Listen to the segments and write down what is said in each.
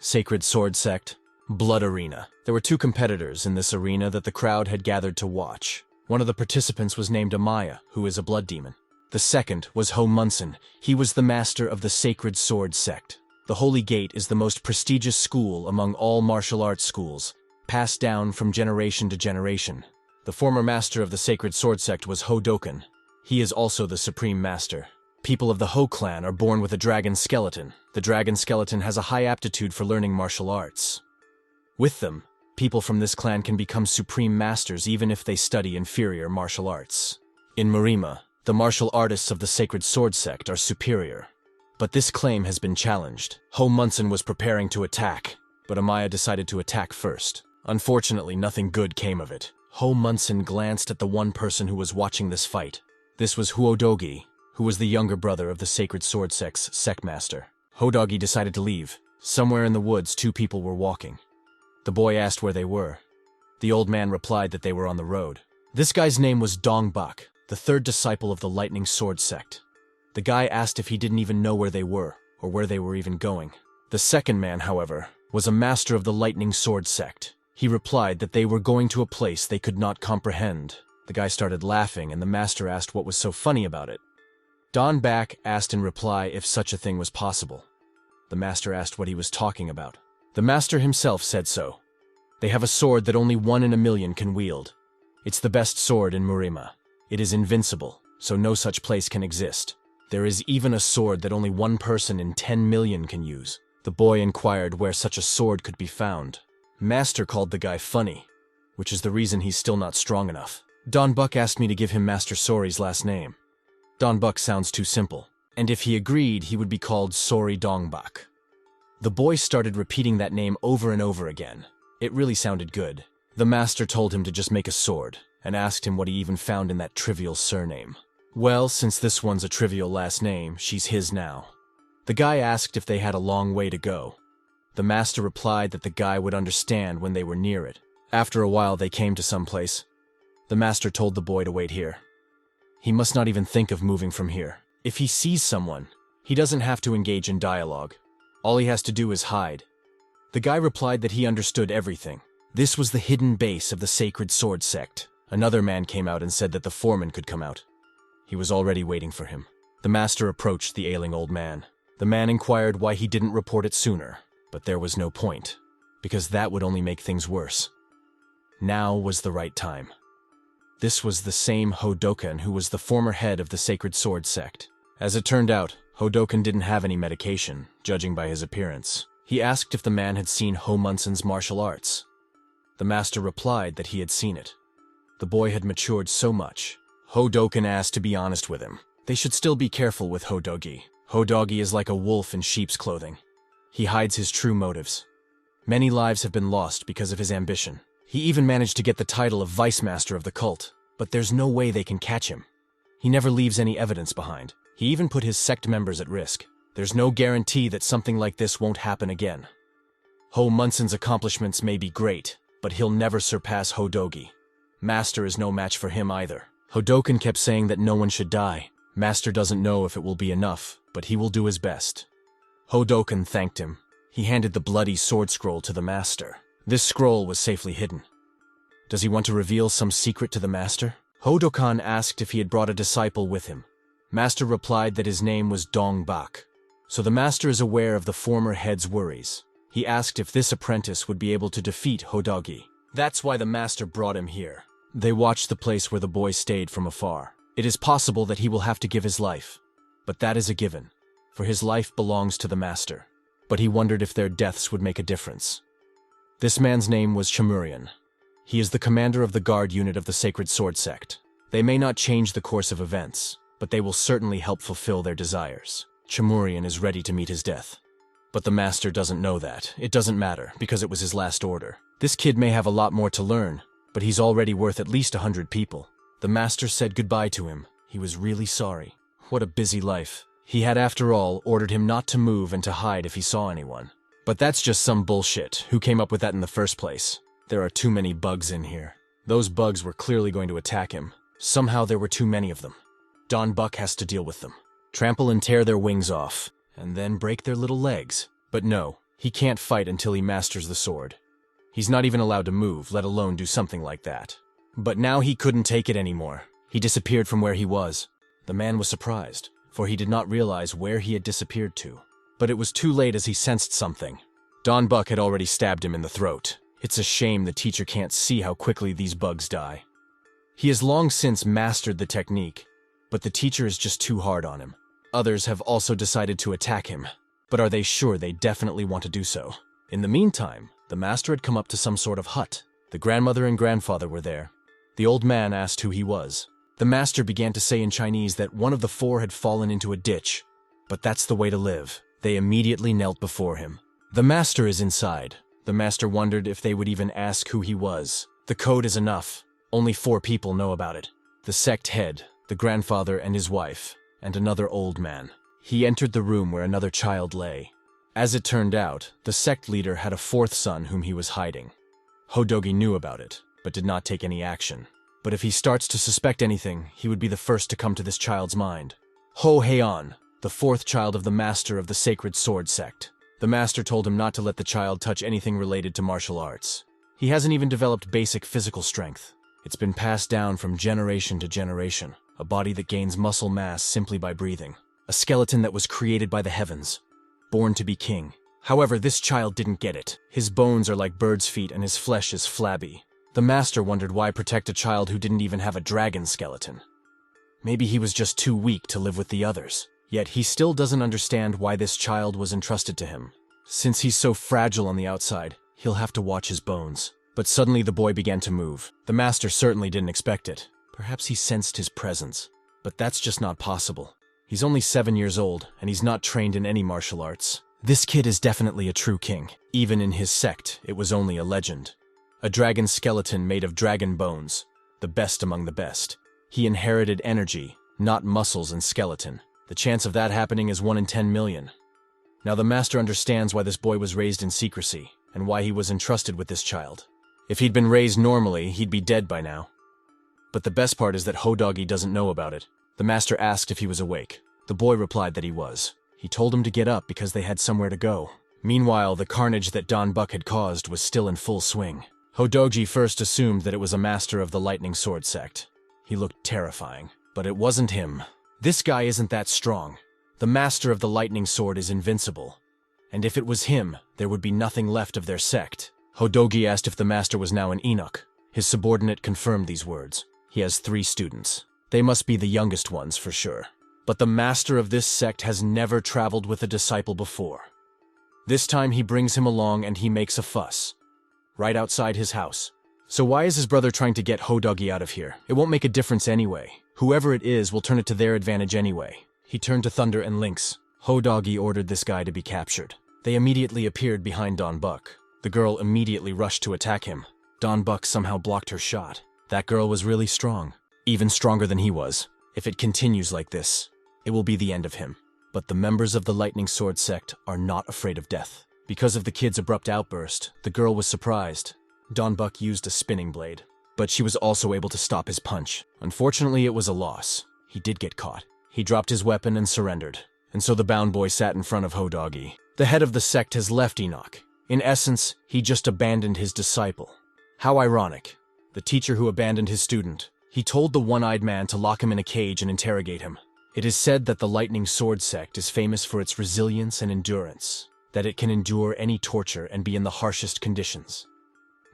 Sacred Sword Sect, Blood Arena. There were two competitors in this arena that the crowd had gathered to watch. One of the participants was named Amaya, who is a blood demon. The second was Ho Munson. He was the master of the Sacred Sword Sect. The Holy Gate is the most prestigious school among all martial arts schools, passed down from generation to generation. The former master of the Sacred Sword Sect was Ho Dokan. He is also the supreme master. People of the Ho clan are born with a dragon skeleton. The dragon skeleton has a high aptitude for learning martial arts. With them, people from this clan can become supreme masters even if they study inferior martial arts. In Marima, the martial artists of the Sacred Sword Sect are superior. But this claim has been challenged. Ho Munson was preparing to attack, but Amaya decided to attack first. Unfortunately, nothing good came of it. Ho Munson glanced at the one person who was watching this fight. This was Dogi, who was the younger brother of the Sacred Sword Sect's sect master. Dogi decided to leave. Somewhere in the woods, two people were walking. The boy asked where they were. The old man replied that they were on the road. This guy's name was Dongbak, the third disciple of the Lightning Sword Sect. The guy asked if he didn't even know where they were, or where they were even going. The second man, however, was a master of the Lightning Sword Sect. He replied that they were going to a place they could not comprehend. The guy started laughing, and the master asked what was so funny about it. Dongbak asked in reply if such a thing was possible. The master asked what he was talking about. The master himself said so. They have a sword that only 1 in a million can wield. It's the best sword in Marima. It is invincible, so no such place can exist. There is even a sword that only 1 person in 10 million can use. The boy inquired where such a sword could be found. Master called the guy funny, which is the reason he's still not strong enough. Dongbak asked me to give him Master Sori's last name. Dongbak sounds too simple, and if he agreed, he would be called Sori Dongbak. The boy started repeating that name over and over again. It really sounded good. The master told him to just make a sword, and asked him what he even found in that trivial surname. Well, since this one's a trivial last name, she's his now. The guy asked if they had a long way to go. The master replied that the guy would understand when they were near it. After a while, they came to some place. The master told the boy to wait here. He must not even think of moving from here. If he sees someone, he doesn't have to engage in dialogue. All he has to do is hide. The guy replied that he understood everything. This was the hidden base of the Sacred Sword Sect. Another man came out and said that the foreman could come out. He was already waiting for him. The master approached the ailing old man. The man inquired why he didn't report it sooner, but there was no point, because that would only make things worse. Now was the right time. This was the same Ho Dokan who was the former head of the Sacred Sword Sect. As it turned out, Ho Dokan didn't have any medication, judging by his appearance. He asked if the man had seen Ho Munson's martial arts. The master replied that he had seen it. The boy had matured so much. Ho Dokan asked to be honest with him. They should still be careful with Dogi. Dogi is like a wolf in sheep's clothing. He hides his true motives. Many lives have been lost because of his ambition. He even managed to get the title of vice master of the cult, but there's no way they can catch him. He never leaves any evidence behind. He even put his sect members at risk. There's no guarantee that something like this won't happen again. Ho Munson's accomplishments may be great, but he'll never surpass Dogi. Master is no match for him either. Ho Dokan kept saying that no one should die. Master doesn't know if it will be enough, but he will do his best. Ho Dokan thanked him. He handed the bloody sword scroll to the master. This scroll was safely hidden. Does he want to reveal some secret to the master? Ho Dokan asked if he had brought a disciple with him. Master replied that his name was Dongbak. So the master is aware of the former head's worries. He asked if this apprentice would be able to defeat Dogi. That's why the master brought him here. They watched the place where the boy stayed from afar. It is possible that he will have to give his life, but that is a given, for his life belongs to the master. But he wondered if their deaths would make a difference. This man's name was Chamurian. He is the commander of the guard unit of the Sacred Sword Sect. They may not change the course of events, but they will certainly help fulfill their desires. Chamurian is ready to meet his death. But the master doesn't know that. It doesn't matter, because it was his last order. This kid may have a lot more to learn, but he's already worth at least 100 people. The master said goodbye to him. He was really sorry. What a busy life. He had, after all, ordered him not to move and to hide if he saw anyone. But that's just some bullshit. Who came up with that in the first place? There are too many bugs in here. Those bugs were clearly going to attack him. Somehow there were too many of them. Dongbak has to deal with them. Trample and tear their wings off, and then break their little legs. But no, He can't fight until he masters the sword. He's not even allowed to move, let alone do something like that. But now he couldn't take it anymore. He disappeared from where he was. The man was surprised, for he did not realize where he had disappeared to. But it was too late as he sensed something. Don Buck had already stabbed him in the throat. It's a shame the teacher can't see how quickly these bugs die. He has long since mastered the technique, but the teacher is just too hard on him. Others have also decided to attack him, but are they sure they definitely want to do so? In the meantime, the master had come up to some sort of hut. The grandmother and grandfather were there. The old man asked who he was. The master began to say in Chinese that one of the four had fallen into a ditch, but that's the way to live. They immediately knelt before him. The master is inside. The master wondered if they would even ask who he was. The code is enough. Only 4 people know about it. The sect head, the grandfather and his wife, and another old man. He entered the room where another child lay. As it turned out, the sect leader had a 4th son whom he was hiding. Ho Dokan knew about it, but did not take any action. But if he starts to suspect anything, he would be the first to come to this child's mind. Ho Heian, the 4th child of the master of the Sacred Sword Sect. The master told him not to let the child touch anything related to martial arts. He hasn't even developed basic physical strength. It's been passed down from generation to generation, a body that gains muscle mass simply by breathing. A skeleton that was created by the heavens, born to be king. However, this child didn't get it. His bones are like bird's feet and his flesh is flabby. The master wondered why protect a child who didn't even have a dragon skeleton. Maybe he was just too weak to live with the others. Yet he still doesn't understand why this child was entrusted to him. Since he's so fragile on the outside, he'll have to watch his bones. But suddenly the boy began to move. The master certainly didn't expect it. Perhaps he sensed his presence. But that's just not possible. He's only 7 years old, and he's not trained in any martial arts. This kid is definitely a true king. Even in his sect, it was only a legend. A dragon skeleton made of dragon bones, the best among the best. He inherited energy, not muscles and skeleton. The chance of that happening is 1 in 10 million. Now the master understands why this boy was raised in secrecy, and why he was entrusted with this child. If he'd been raised normally, he'd be dead by now. But the best part is that Ho Doggy doesn't know about it. The master asked if he was awake. The boy replied that he was. He told him to get up because they had somewhere to go. Meanwhile, the carnage that Don Buck had caused was still in full swing. Ho Doji first assumed that it was a master of the Lightning Sword Sect. He looked terrifying, but it wasn't him. This guy isn't that strong. The master of the lightning sword is invincible. And if it was him, there would be nothing left of their sect. Hodogi asked if the master was now an eunuch. His subordinate confirmed these words. He has 3 students. They must be the youngest ones for sure. But the master of this sect has never traveled with a disciple before. This time he brings him along and he makes a fuss. Right outside his house. So why is his brother trying to get Hodogi out of here? It won't make a difference anyway. Whoever it is will turn it to their advantage anyway. He turned to Thunder and Lynx. Hodogi ordered this guy to be captured. They immediately appeared behind Don Buck. The girl immediately rushed to attack him. Don Buck somehow blocked her shot. That girl was really strong. Even stronger than he was. If it continues like this, it will be the end of him. But the members of the Lightning Sword Sect are not afraid of death. Because of the kid's abrupt outburst, the girl was surprised. Don Buck used a spinning blade, but she was also able to stop his punch. Unfortunately, it was a loss. He did get caught. He dropped his weapon and surrendered, and so the bound boy sat in front of Hodogi. The head of the sect has left Enoch. In essence, he just abandoned his disciple. How ironic. The teacher who abandoned his student. He told the one-eyed man to lock him in a cage and interrogate him. It is said that the Lightning Sword Sect is famous for its resilience and endurance, that it can endure any torture and be in the harshest conditions.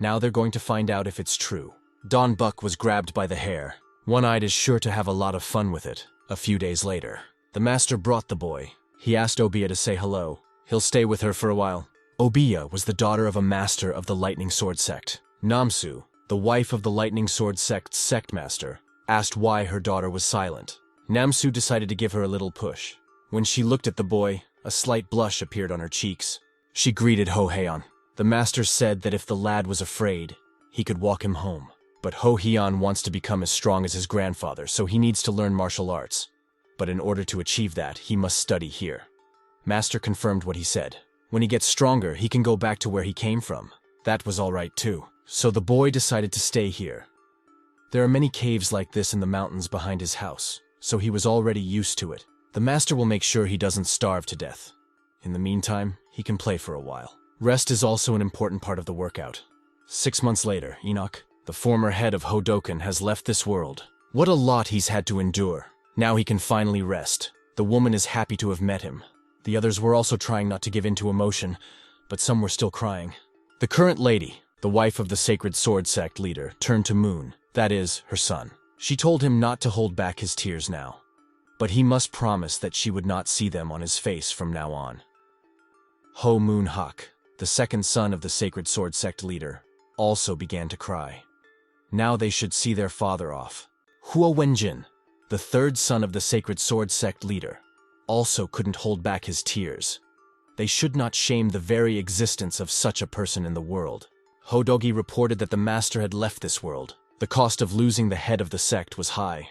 Now they're going to find out if it's true. Don Buck was grabbed by the hair. One-eyed is sure to have a lot of fun with it. A few days later, the master brought the boy. He asked Obiya to say hello. He'll stay with her for a while. Obiya was the daughter of a master of the Lightning Sword Sect. Namsu, the wife of the Lightning Sword Sect's sect master, asked why her daughter was silent. Namsu decided to give her a little push. When she looked at the boy, a slight blush appeared on her cheeks. She greeted Ho Heian. The master said that if the lad was afraid, he could walk him home. But Ho Heian wants to become as strong as his grandfather, so he needs to learn martial arts. But in order to achieve that, he must study here. Master confirmed what he said. When he gets stronger, he can go back to where he came from. That was all right too. So the boy decided to stay here. There are many caves like this in the mountains behind his house, so he was already used to it. The master will make sure he doesn't starve to death. In the meantime, he can play for a while. Rest is also an important part of the workout. 6 months later, Enoch, the former head of Ho Dokan, has left this world. What a lot he's had to endure. Now he can finally rest. The woman is happy to have met him. The others were also trying not to give in to emotion, but some were still crying. The current lady, the wife of the Sacred Sword Sect leader, turned to Moon, that is, her son. She told him not to hold back his tears now, but he must promise that she would not see them on his face from now on. Ho Munson, the second son of the Sacred Sword Sect leader, also began to cry. Now they should see their father off. Ho Wenjin, the third son of the Sacred Sword Sect leader, also couldn't hold back his tears. They should not shame the very existence of such a person in the world. Ho Dogi reported that the master had left this world. The cost of losing the head of the sect was high.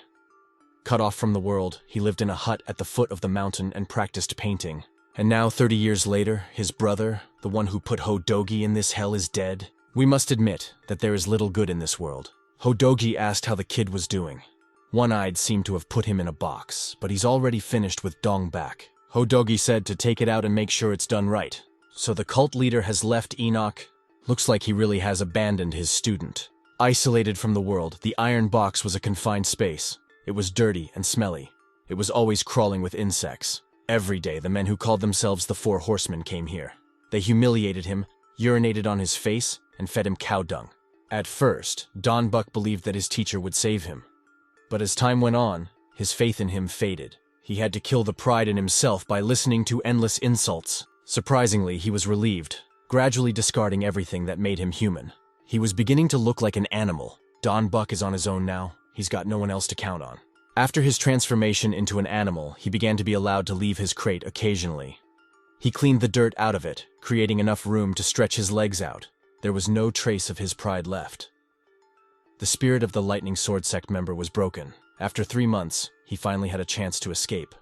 Cut off from the world, he lived in a hut at the foot of the mountain and practiced painting. And now, 30 years later, his brother, the one who put Ho Dogi in this hell, is dead. We must admit that there is little good in this world. Ho Dogi asked how the kid was doing. One-Eyed seemed to have put him in a box, but he's already finished with Dong back. Ho Dogi said to take it out and make sure it's done right. So the cult leader has left Enoch. Looks like he really has abandoned his student. Isolated from the world, the iron box was a confined space. It was dirty and smelly. It was always crawling with insects. Every day, the men who called themselves the Four Horsemen came here. They humiliated him, urinated on his face, and fed him cow dung. At first, Don Buck believed that his teacher would save him. But as time went on, his faith in him faded. He had to kill the pride in himself by listening to endless insults. Surprisingly, he was relieved, gradually discarding everything that made him human. He was beginning to look like an animal. Don Buck is on his own now. He's got no one else to count on. After his transformation into an animal, he began to be allowed to leave his crate occasionally. He cleaned the dirt out of it, creating enough room to stretch his legs out. There was no trace of his pride left. The spirit of the Lightning Sword Sect member was broken. After 3 months, he finally had a chance to escape.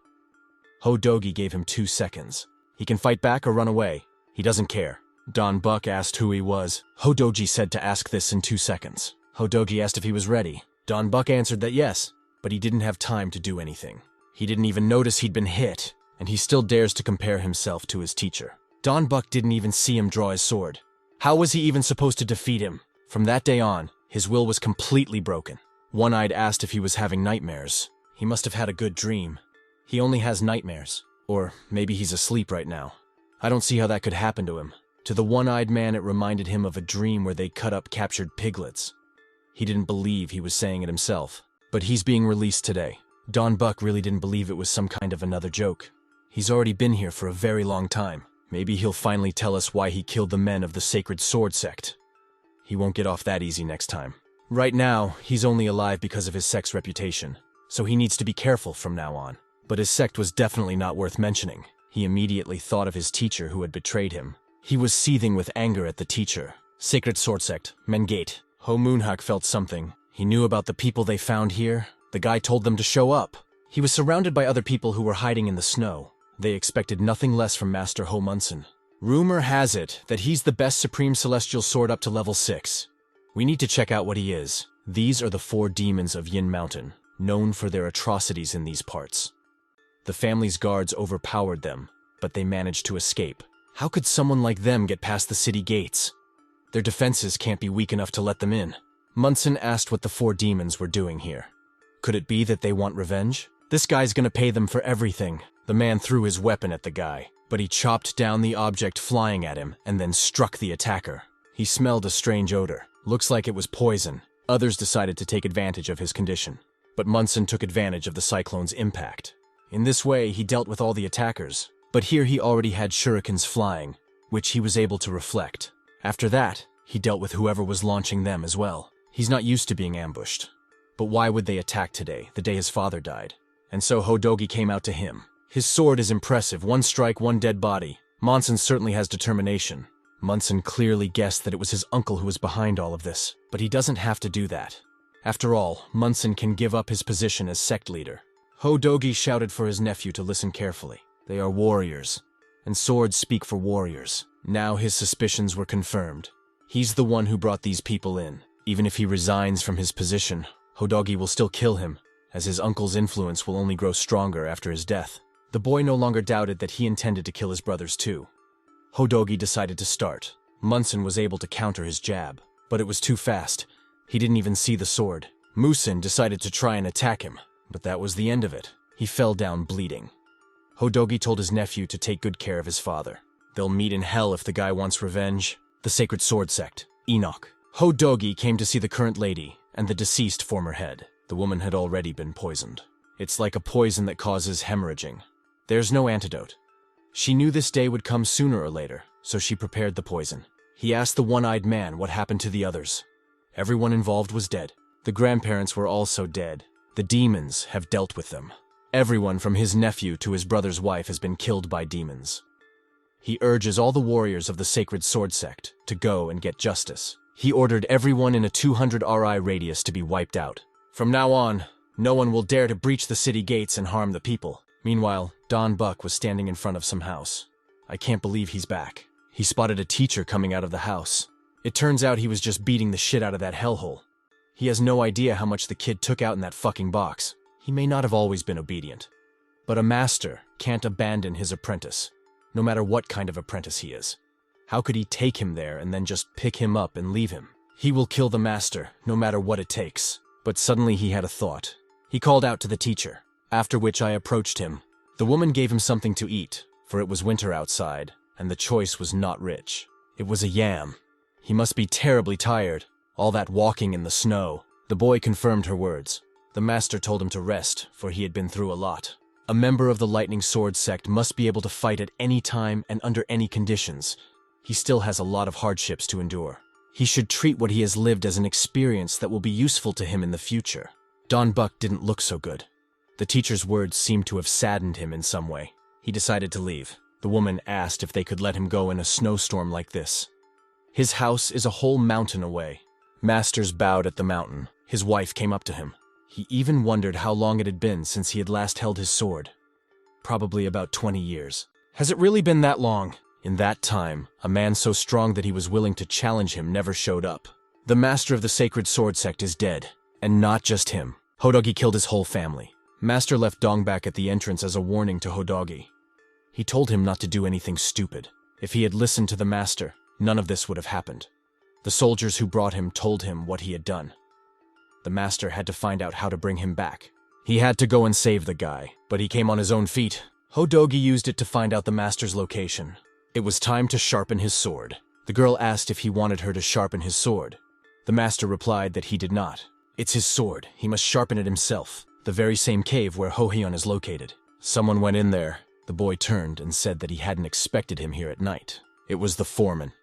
Ho Dogi gave him 2 seconds. He can fight back or run away. He doesn't care. Don Buck asked who he was. Ho Dogi said to ask this in 2 seconds. Ho Dogi asked if he was ready. Don Buck answered that yes, but he didn't have time to do anything. He didn't even notice he'd been hit, and he still dares to compare himself to his teacher. Don Buck didn't even see him draw his sword. How was he even supposed to defeat him? From that day on, his will was completely broken. One-Eyed asked if he was having nightmares. He must have had a good dream. He only has nightmares. Or maybe he's asleep right now. I don't see how that could happen to him. To the one-eyed man, it reminded him of a dream where they cut up captured piglets. He didn't believe he was saying it himself. But he's being released today. Don Buck really didn't believe it was some kind of another joke. He's already been here for a very long time. Maybe he'll finally tell us why he killed the men of the Sacred Sword Sect. He won't get off that easy next time. Right now, he's only alive because of his sect's reputation, so he needs to be careful from now on. But his sect was definitely not worth mentioning. He immediately thought of his teacher who had betrayed him. He was seething with anger at the teacher. Sacred Sword Sect, Mengate. Ho Munson felt something. He knew about the people they found here. The guy told them to show up. He was surrounded by other people who were hiding in the snow. They expected nothing less from Master Ho Munson. Rumor has it that he's the best Supreme Celestial Sword up to level 6. We need to check out what he is. These are the 4 demons of Yin Mountain, known for their atrocities in these parts. The family's guards overpowered them, but they managed to escape. How could someone like them get past the city gates? Their defenses can't be weak enough to let them in. Munson asked what the 4 demons were doing here. Could it be that they want revenge? This guy's gonna pay them for everything. The man threw his weapon at the guy, but he chopped down the object flying at him and then struck the attacker. He smelled a strange odor. Looks like it was poison. Others decided to take advantage of his condition, but Munson took advantage of the cyclone's impact. In this way, he dealt with all the attackers, but here he already had shurikens flying, which he was able to reflect. After that, he dealt with whoever was launching them as well. He's not used to being ambushed. But why would they attack today, the day his father died? And so Ho Dogi came out to him. His sword is impressive, 1 strike, 1 dead body. Munson certainly has determination. Munson clearly guessed that it was his uncle who was behind all of this, but he doesn't have to do that. After all, Munson can give up his position as sect leader. Ho Dogi shouted for his nephew to listen carefully. They are warriors, and swords speak for warriors. Now his suspicions were confirmed. He's the one who brought these people in. Even if he resigns from his position, Ho Dogi will still kill him, as his uncle's influence will only grow stronger after his death. The boy no longer doubted that he intended to kill his brothers too. Hodogi decided to start. Munson was able to counter his jab, but it was too fast. He didn't even see the sword. Musin decided to try and attack him, but that was the end of it. He fell down bleeding. Hodogi told his nephew to take good care of his father. They'll meet in hell if the guy wants revenge. The Sacred Sword Sect. Enoch. Hodogi came to see the current lady and the deceased former head. The woman had already been poisoned. It's like a poison that causes hemorrhaging. There's no antidote. She knew this day would come sooner or later, so she prepared the poison. He asked the one-eyed man what happened to the others. Everyone involved was dead. The grandparents were also dead. The demons have dealt with them. Everyone from his nephew to his brother's wife has been killed by demons. He urges all the warriors of the Sacred Sword Sect to go and get justice. He ordered everyone in a 200 RI radius to be wiped out. From now on, no one will dare to breach the city gates and harm the people. Meanwhile, Don Buck was standing in front of some house. I can't believe he's back. He spotted a teacher coming out of the house. It turns out he was just beating the shit out of that hellhole. He has no idea how much the kid took out in that fucking box. He may not have always been obedient. But a master can't abandon his apprentice, no matter what kind of apprentice he is. How could he take him there and then just pick him up and leave him? He will kill the master, no matter what it takes. But suddenly he had a thought. He called out to the teacher, after which I approached him. The woman gave him something to eat, for it was winter outside, and the choice was not rich. It was a yam. He must be terribly tired, all that walking in the snow. The boy confirmed her words. The master told him to rest, for he had been through a lot. A member of the Lightning Sword Sect must be able to fight at any time and under any conditions. He still has a lot of hardships to endure. He should treat what he has lived as an experience that will be useful to him in the future. Don Buck didn't look so good. The teacher's words seemed to have saddened him in some way. He decided to leave. The woman asked if they could let him go in a snowstorm like this. His house is a whole mountain away. Masters bowed at the mountain. His wife came up to him. He even wondered how long it had been since he had last held his sword. Probably about 20 years. Has it really been that long? In that time, a man so strong that he was willing to challenge him never showed up. The master of the Sacred Sword Sect is dead. And not just him. Hodogi killed his whole family. Master left Dongbak at the entrance as a warning to Hodogi. He told him not to do anything stupid. If he had listened to the master, none of this would have happened. The soldiers who brought him told him what he had done. The master had to find out how to bring him back. He had to go and save the guy, but he came on his own feet. Hodogi used it to find out the master's location. It was time to sharpen his sword. The girl asked if he wanted her to sharpen his sword. The master replied that he did not. It's his sword. He must sharpen it himself. The very same cave where Hohyun is located. Someone went in there. The boy turned and said that he hadn't expected him here at night. It was the foreman.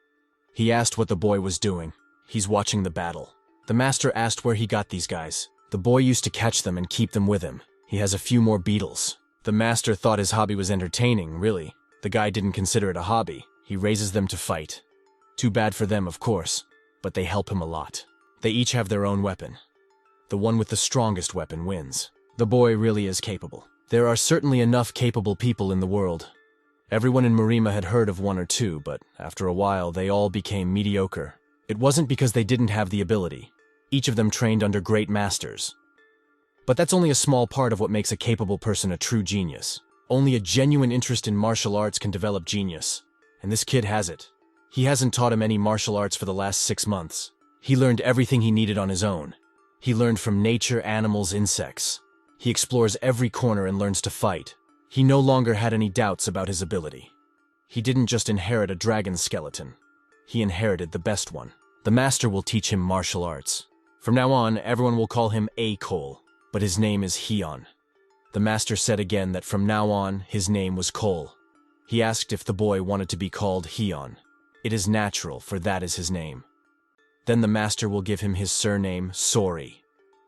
He asked what the boy was doing. He's watching the battle. The master asked where he got these guys. The boy used to catch them and keep them with him. He has a few more beetles. The master thought his hobby was entertaining, really. The guy didn't consider it a hobby. He raises them to fight. Too bad for them, of course, but they help him a lot. They each have their own weapon. The one with the strongest weapon wins. The boy really is capable. There are certainly enough capable people in the world. Everyone in Marima had heard of one or two, but after a while they all became mediocre. It wasn't because they didn't have the ability. Each of them trained under great masters. But that's only a small part of what makes a capable person a true genius. Only a genuine interest in martial arts can develop genius. And this kid has it. He hasn't taught him any martial arts for the last 6 months. He learned everything he needed on his own. He learned from nature, animals, insects. He explores every corner and learns to fight. He no longer had any doubts about his ability. He didn't just inherit a dragon skeleton. He inherited the best one. The master will teach him martial arts. From now on, everyone will call him A. Cole, but his name is Hyun. The master said again that from now on, his name was Cole. He asked if the boy wanted to be called Hyun. It is natural, for that is his name. Then the master will give him his surname, Sori.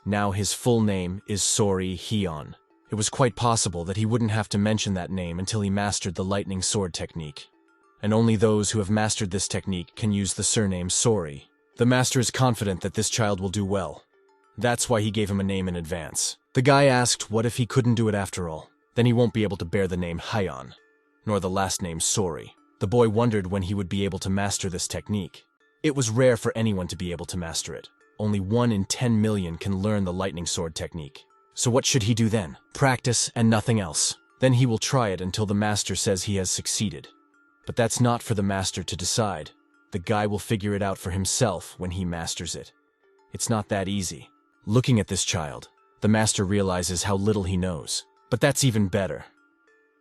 Now his full name is Sori Hyun. It was quite possible that he wouldn't have to mention that name until he mastered the lightning sword technique. And only those who have mastered this technique can use the surname Sori. The master is confident that this child will do well. That's why he gave him a name in advance. The guy asked what if he couldn't do it after all. Then he won't be able to bear the name Hyun, nor the last name Sori. The boy wondered when he would be able to master this technique. It was rare for anyone to be able to master it. Only 1 in 10 million can learn the lightning sword technique. So what should he do then? Practice and nothing else. Then he will try it until the master says he has succeeded. But that's not for the master to decide. The guy will figure it out for himself when he masters it. It's not that easy. Looking at this child, the master realizes how little he knows. But that's even better.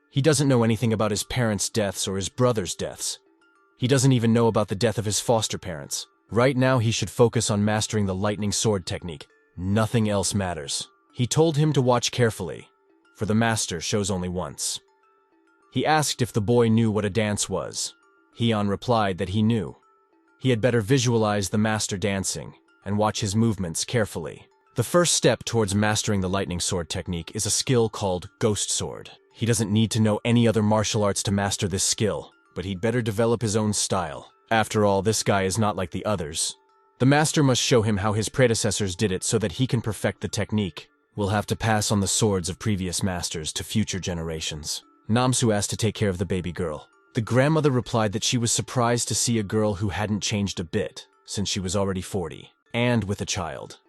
He doesn't know anything about his parents' deaths or his brother's deaths. He doesn't even know about the death of his foster parents. Right now, he should focus on mastering the lightning sword technique. Nothing else matters. He told him to watch carefully, for the master shows only once. He asked if the boy knew what a dance was. Heian replied that he knew. He had better visualize the master dancing and watch his movements carefully. The first step towards mastering the lightning sword technique is a skill called Ghost Sword. He doesn't need to know any other martial arts to master this skill, but he'd better develop his own style. After all, this guy is not like the others. The master must show him how his predecessors did it so that he can perfect the technique. We'll have to pass on the swords of previous masters to future generations. Namsu asked to take care of the baby girl. The grandmother replied that she was surprised to see a girl who hadn't changed a bit, since she was already 40, and with a child.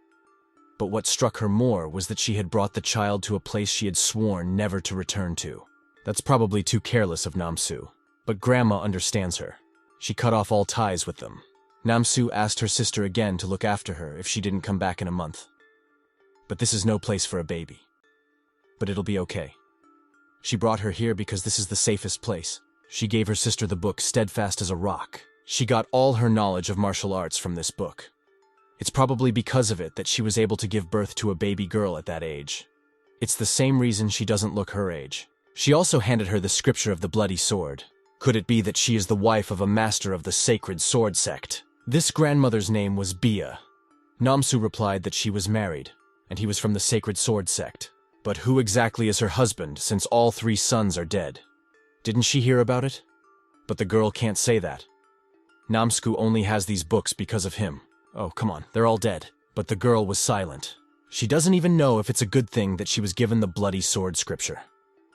But what struck her more was that she had brought the child to a place she had sworn never to return to. That's probably too careless of Namsu, but Grandma understands her. She cut off all ties with them. Namsu asked her sister again to look after her if she didn't come back in a month. But this is no place for a baby. But it'll be okay. She brought her here because this is the safest place. She gave her sister the book Steadfast as a Rock. She got all her knowledge of martial arts from this book. It's probably because of it that she was able to give birth to a baby girl at that age. It's the same reason she doesn't look her age. She also handed her the scripture of the bloody sword. Could it be that she is the wife of a master of the Sacred Sword Sect? This grandmother's name was Bia. Namsu replied that she was married, and he was from the Sacred Sword Sect. But who exactly is her husband, since all 3 sons are dead? Didn't she hear about it? But the girl can't say that. Namsu only has these books because of him. Oh, come on, they're all dead. But the girl was silent. She doesn't even know if it's a good thing that she was given the bloody sword scripture.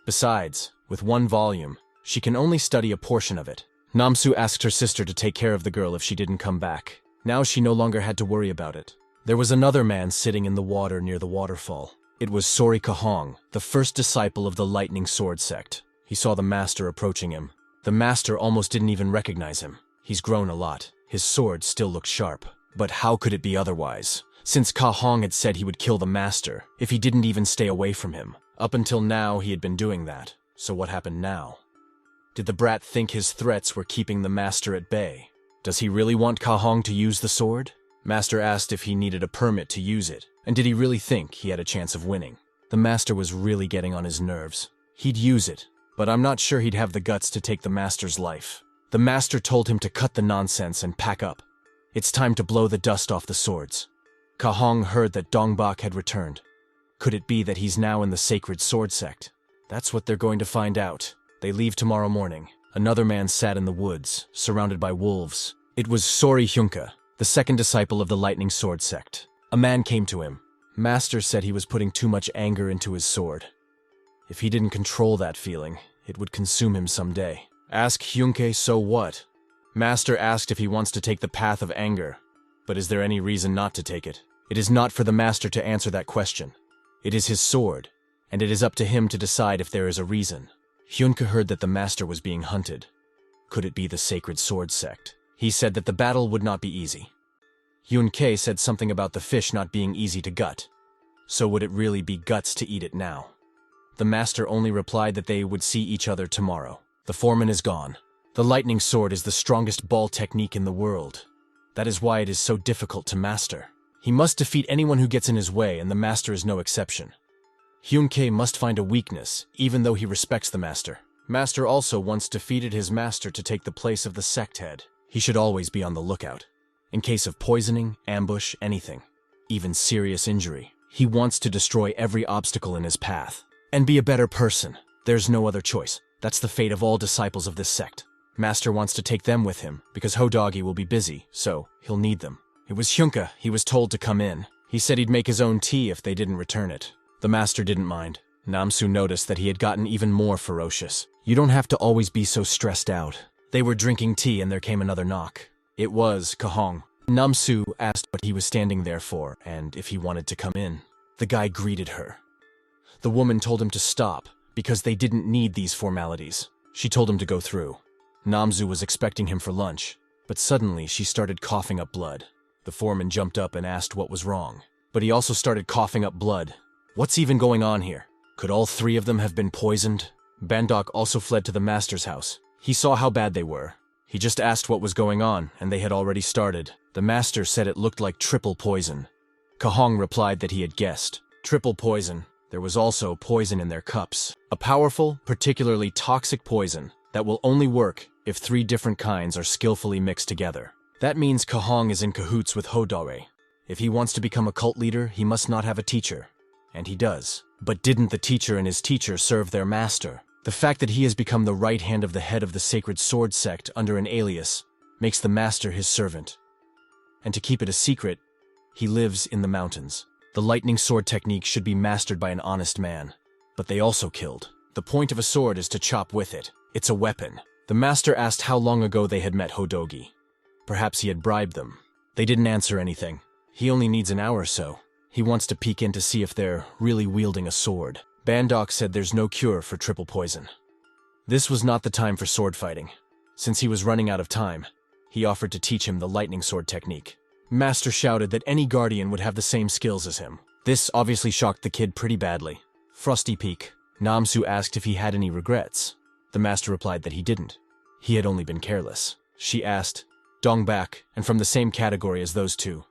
Besides, with 1 volume, she can only study a portion of it. Namsu asked her sister to take care of the girl if she didn't come back. Now she no longer had to worry about it. There was another man sitting in the water near the waterfall. It was Sori Kahong, the first disciple of the Lightning Sword Sect. He saw the master approaching him. The master almost didn't even recognize him. He's grown a lot. His sword still looked sharp. But how could it be otherwise? Since Kahong had said he would kill the master if he didn't even stay away from him. Up until now, he had been doing that. So what happened now? Did the brat think his threats were keeping the master at bay? Does he really want Kahong to use the sword? Master asked if he needed a permit to use it, and did he really think he had a chance of winning? The master was really getting on his nerves. He'd use it, but I'm not sure he'd have the guts to take the master's life. The master told him to cut the nonsense and pack up. It's time to blow the dust off the swords. Kahong heard that Dongbak had returned. Could it be that he's now in the Sacred Sword Sect? That's what they're going to find out. They leave tomorrow morning. Another man sat in the woods, surrounded by wolves. It was Sori Hyunka, the second disciple of the Lightning Sword Sect. A man came to him. Master said he was putting too much anger into his sword. If he didn't control that feeling, it would consume him someday. Ask Hyunke, so what? Master asked if he wants to take the path of anger. But is there any reason not to take it? It is not for the master to answer that question. It is his sword, and it is up to him to decide if there is a reason. Hyunke heard that the master was being hunted. Could it be the Sacred Sword Sect? He said that the battle would not be easy. Hyunke said something about the fish not being easy to gut. So would it really be guts to eat it now? The master only replied that they would see each other tomorrow. The foreman is gone. The lightning sword is the strongest ball technique in the world. That is why it is so difficult to master. He must defeat anyone who gets in his way, and the master is no exception. Hyunke must find a weakness, even though he respects the master. Master also once defeated his master to take the place of the sect head. He should always be on the lookout. In case of poisoning, ambush, anything. Even serious injury. He wants to destroy every obstacle in his path. And be a better person. There's no other choice. That's the fate of all disciples of this sect. Master wants to take them with him, because Hodagi will be busy, so he'll need them. It was Hyunka. He was told to come in. He said he'd make his own tea if they didn't return it. The master didn't mind. Namsu noticed that he had gotten even more ferocious. You don't have to always be so stressed out. They were drinking tea and there came another knock. It was Kahong. Namsu asked what he was standing there for and if he wanted to come in. The guy greeted her. The woman told him to stop because they didn't need these formalities. She told him to go through. Namsu was expecting him for lunch, but suddenly she started coughing up blood. The foreman jumped up and asked what was wrong, but he also started coughing up blood. What's even going on here? Could all three of them have been poisoned? Bandok also fled to the master's house. He saw how bad they were. He just asked what was going on, and they had already started. The master said it looked like triple poison. Kahong replied that he had guessed. Triple poison. There was also poison in their cups. A powerful, particularly toxic poison that will only work if 3 different kinds are skillfully mixed together. That means Kahong is in cahoots with Ho Dokan. If he wants to become a cult leader, he must not have a teacher. And he does. But didn't the teacher and his teacher serve their master? The fact that he has become the right hand of the head of the Sacred Sword Sect under an alias makes the master his servant. And to keep it a secret, he lives in the mountains. The lightning sword technique should be mastered by an honest man. But they also killed. The point of a sword is to chop with it. It's a weapon. The master asked how long ago they had met Ho Dokan. Perhaps he had bribed them. They didn't answer anything. He only needs an hour or so. He wants to peek in to see if they're really wielding a sword. Bandok said there's no cure for triple poison. This was not the time for sword fighting. Since he was running out of time, he offered to teach him the lightning sword technique. Master shouted that any guardian would have the same skills as him. This obviously shocked the kid pretty badly. Frosty Peak. Namsu asked if he had any regrets. The master replied that he didn't. He had only been careless. She asked, Dongbak, and from the same category as those two.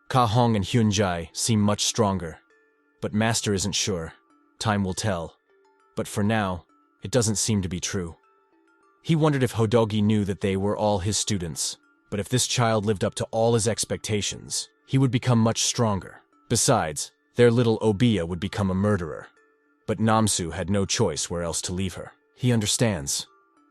Kahong and Hyunjai seem much stronger. But master isn't sure. Time will tell. But for now, it doesn't seem to be true. He wondered if Ho Dokan knew that they were all his students. But if this child lived up to all his expectations, he would become much stronger. Besides, their little Obiya would become a murderer. But Namsu had no choice where else to leave her. He understands.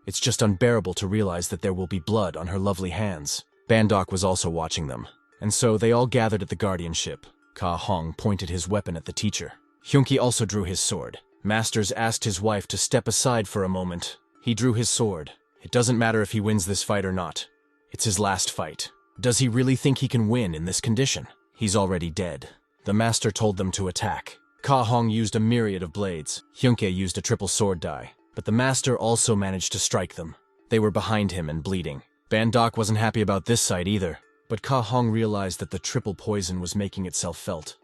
It's just unbearable to realize that there will be blood on her lovely hands. Bandok was also watching them, and so they all gathered at the guardianship. Ka-hong pointed his weapon at the teacher. Hyunki also drew his sword. Masters asked his wife to step aside for a moment. He drew his sword. It doesn't matter if he wins this fight or not. It's his last fight. Does he really think he can win in this condition? He's already dead. The master told them to attack. Ka-hong used a myriad of blades. Hyunke used a triple sword die. But the master also managed to strike them. They were behind him and bleeding. Bandok wasn't happy about this sight either. But Ka-hong realized that the triple poison was making itself felt.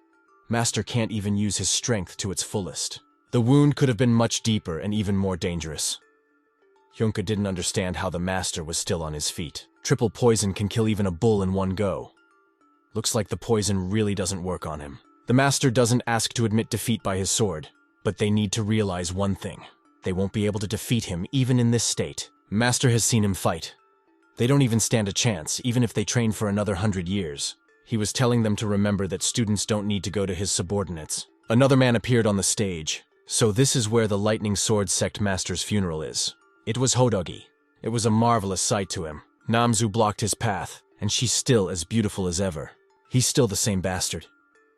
Master can't even use his strength to its fullest. The wound could have been much deeper and even more dangerous. Hyunke didn't understand how the master was still on his feet. Triple poison can kill even a bull in one go. Looks like the poison really doesn't work on him. The master doesn't ask to admit defeat by his sword, but they need to realize one thing. They won't be able to defeat him even in this state. Master has seen him fight. They don't even stand a chance, even if they train for another 100 years. He was telling them to remember that students don't need to go to his subordinates. Another man appeared on the stage. So this is where the Lightning Sword Sect Master's funeral is. It was Ho Dokan. It was a marvelous sight to him. Namsu blocked his path, and she's still as beautiful as ever. He's still the same bastard.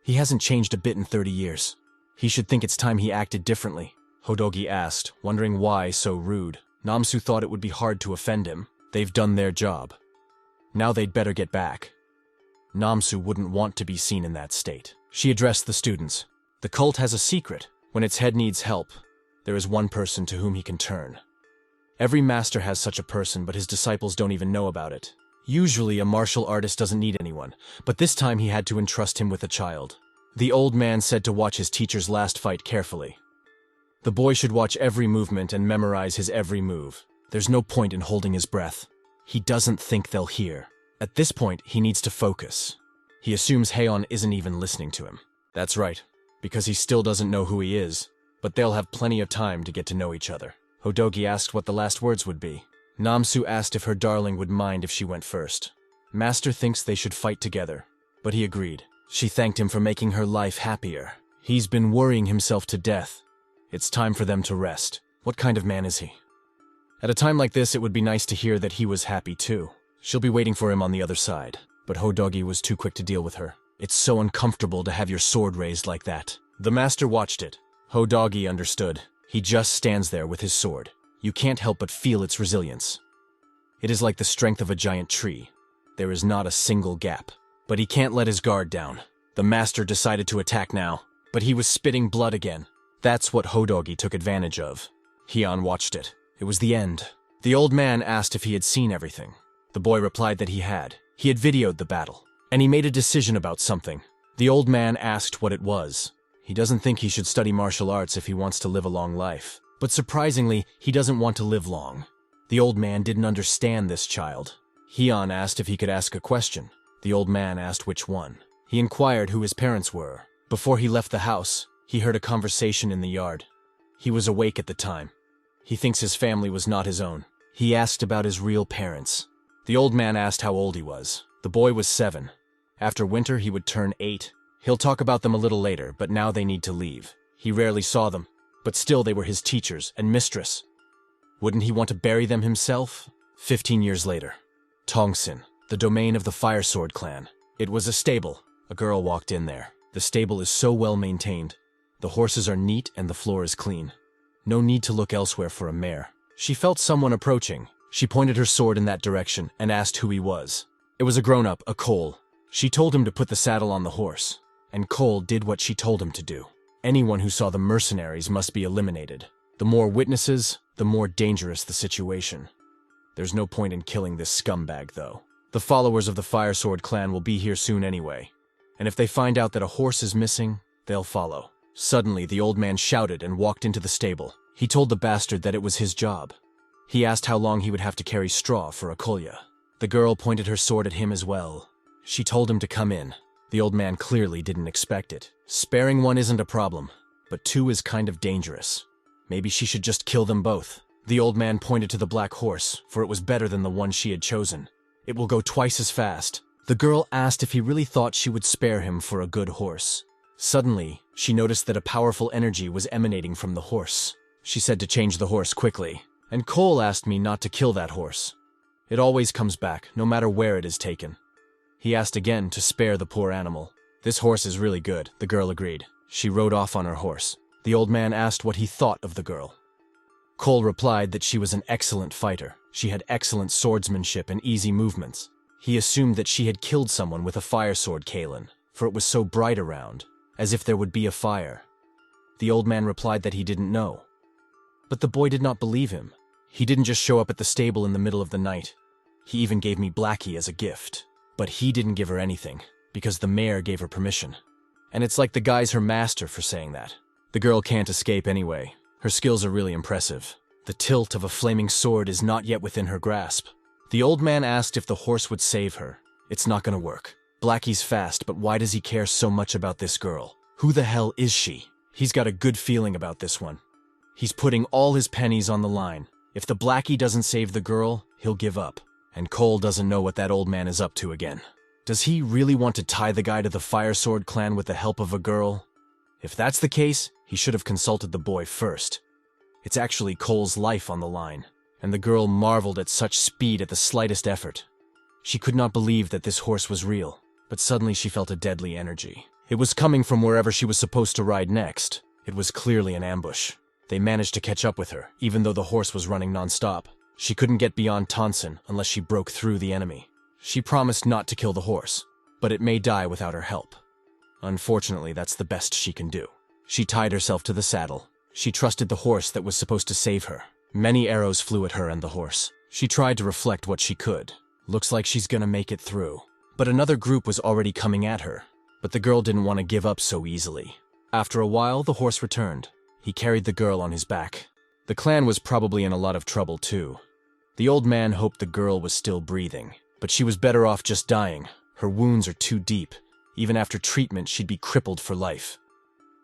He hasn't changed a bit in 30 years. He should think it's time he acted differently. Ho Dokan asked, wondering why so rude. Namsu thought it would be hard to offend him. They've done their job. Now they'd better get back. Namsu wouldn't want to be seen in that state. She addressed the students. The cult has a secret. When its head needs help, there is one person to whom he can turn. Every master has such a person, but his disciples don't even know about it. Usually a martial artist doesn't need anyone, but this time he had to entrust him with a child. The old man said to watch his teacher's last fight carefully. The boy should watch every movement and memorize his every move. There's no point in holding his breath. He doesn't think they'll hear. At this point, he needs to focus. He assumes Haeon isn't even listening to him. That's right, because he still doesn't know who he is, but they'll have plenty of time to get to know each other. Ho Dokan asked what the last words would be. Namsu asked if her darling would mind if she went first. Master thinks they should fight together, but he agreed. She thanked him for making her life happier. He's been worrying himself to death. It's time for them to rest. What kind of man is he? At a time like this, it would be nice to hear that he was happy too. She'll be waiting for him on the other side. But Ho Dokan was too quick to deal with her. It's so uncomfortable to have your sword raised like that. The master watched it. Ho Dokan understood. He just stands there with his sword. You can't help but feel its resilience. It is like the strength of a giant tree. There is not a single gap. But he can't let his guard down. The master decided to attack now, but he was spitting blood again. That's what Ho Dokan took advantage of. Haeon watched it. It was the end. The old man asked if he had seen everything. The boy replied that he had. He had videoed the battle, and he made a decision about something. The old man asked what it was. He doesn't think he should study martial arts if he wants to live a long life. But surprisingly, he doesn't want to live long. The old man didn't understand this child. Hyun asked if he could ask a question. The old man asked which one. He inquired who his parents were. Before he left the house, he heard a conversation in the yard. He was awake at the time. He thinks his family was not his own. He asked about his real parents. The old man asked how old he was. The boy was 7. After winter, he would turn 8. He'll talk about them a little later, but now they need to leave. He rarely saw them, but still they were his teachers and mistress. Wouldn't he want to bury them himself? 15 years later. Tongsin, the domain of the Fire Sword clan. It was a stable. A girl walked in there. The stable is so well maintained. The horses are neat and the floor is clean. No need to look elsewhere for a mare. She felt someone approaching. She pointed her sword in that direction and asked who he was. It was a grown-up, a Cole. She told him to put the saddle on the horse, and Cole did what she told him to do. Anyone who saw the mercenaries must be eliminated. The more witnesses, the more dangerous the situation. There's no point in killing this scumbag, though. The followers of the Fire Sword clan will be here soon anyway, and if they find out that a horse is missing, they'll follow. Suddenly, the old man shouted and walked into the stable. He told the bastard that it was his job. He asked how long he would have to carry straw for a kolya. The girl pointed her sword at him as well. She told him to come in. The old man clearly didn't expect it. Sparing one isn't a problem, but 2 is kind of dangerous. Maybe she should just kill them both. The old man pointed to the black horse, for it was better than the one she had chosen. It will go twice as fast. The girl asked if he really thought she would spare him for a good horse. Suddenly, she noticed that a powerful energy was emanating from the horse. She said to change the horse quickly, and Cole asked me not to kill that horse. It always comes back, no matter where it is taken. He asked again to spare the poor animal. This horse is really good, the girl agreed. She rode off on her horse. The old man asked what he thought of the girl. Cole replied that she was an excellent fighter. She had excellent swordsmanship and easy movements. He assumed that she had killed someone with a fire sword Kalen, for it was so bright around, as if there would be a fire. The old man replied that he didn't know. But the boy did not believe him. He didn't just show up at the stable in the middle of the night. He even gave me Blackie as a gift. But he didn't give her anything, because the mayor gave her permission. And it's like the guy's her master for saying that. The girl can't escape anyway. Her skills are really impressive. The tilt of a flaming sword is not yet within her grasp. The old man asked if the horse would save her. It's not gonna work. Blackie's fast, but why does he care so much about this girl? Who the hell is she? He's got a good feeling about this one. He's putting all his pennies on the line. If the Blackie doesn't save the girl, he'll give up. And Cole doesn't know what that old man is up to again. Does he really want to tie the guy to the Fire Sword clan with the help of a girl? If that's the case, he should have consulted the boy first. It's actually Cole's life on the line, and the girl marveled at such speed at the slightest effort. She could not believe that this horse was real, but suddenly she felt a deadly energy. It was coming from wherever she was supposed to ride next. It was clearly an ambush. They managed to catch up with her, even though the horse was running non-stop. She couldn't get beyond Tonson unless she broke through the enemy. She promised not to kill the horse, but it may die without her help. Unfortunately, that's the best she can do. She tied herself to the saddle. She trusted the horse that was supposed to save her. Many arrows flew at her and the horse. She tried to reflect what she could. Looks like she's gonna make it through. But another group was already coming at her. But the girl didn't want to give up so easily. After a while, the horse returned. He carried the girl on his back. The clan was probably in a lot of trouble too. The old man hoped the girl was still breathing, but she was better off just dying. Her wounds are too deep. Even after treatment, she'd be crippled for life.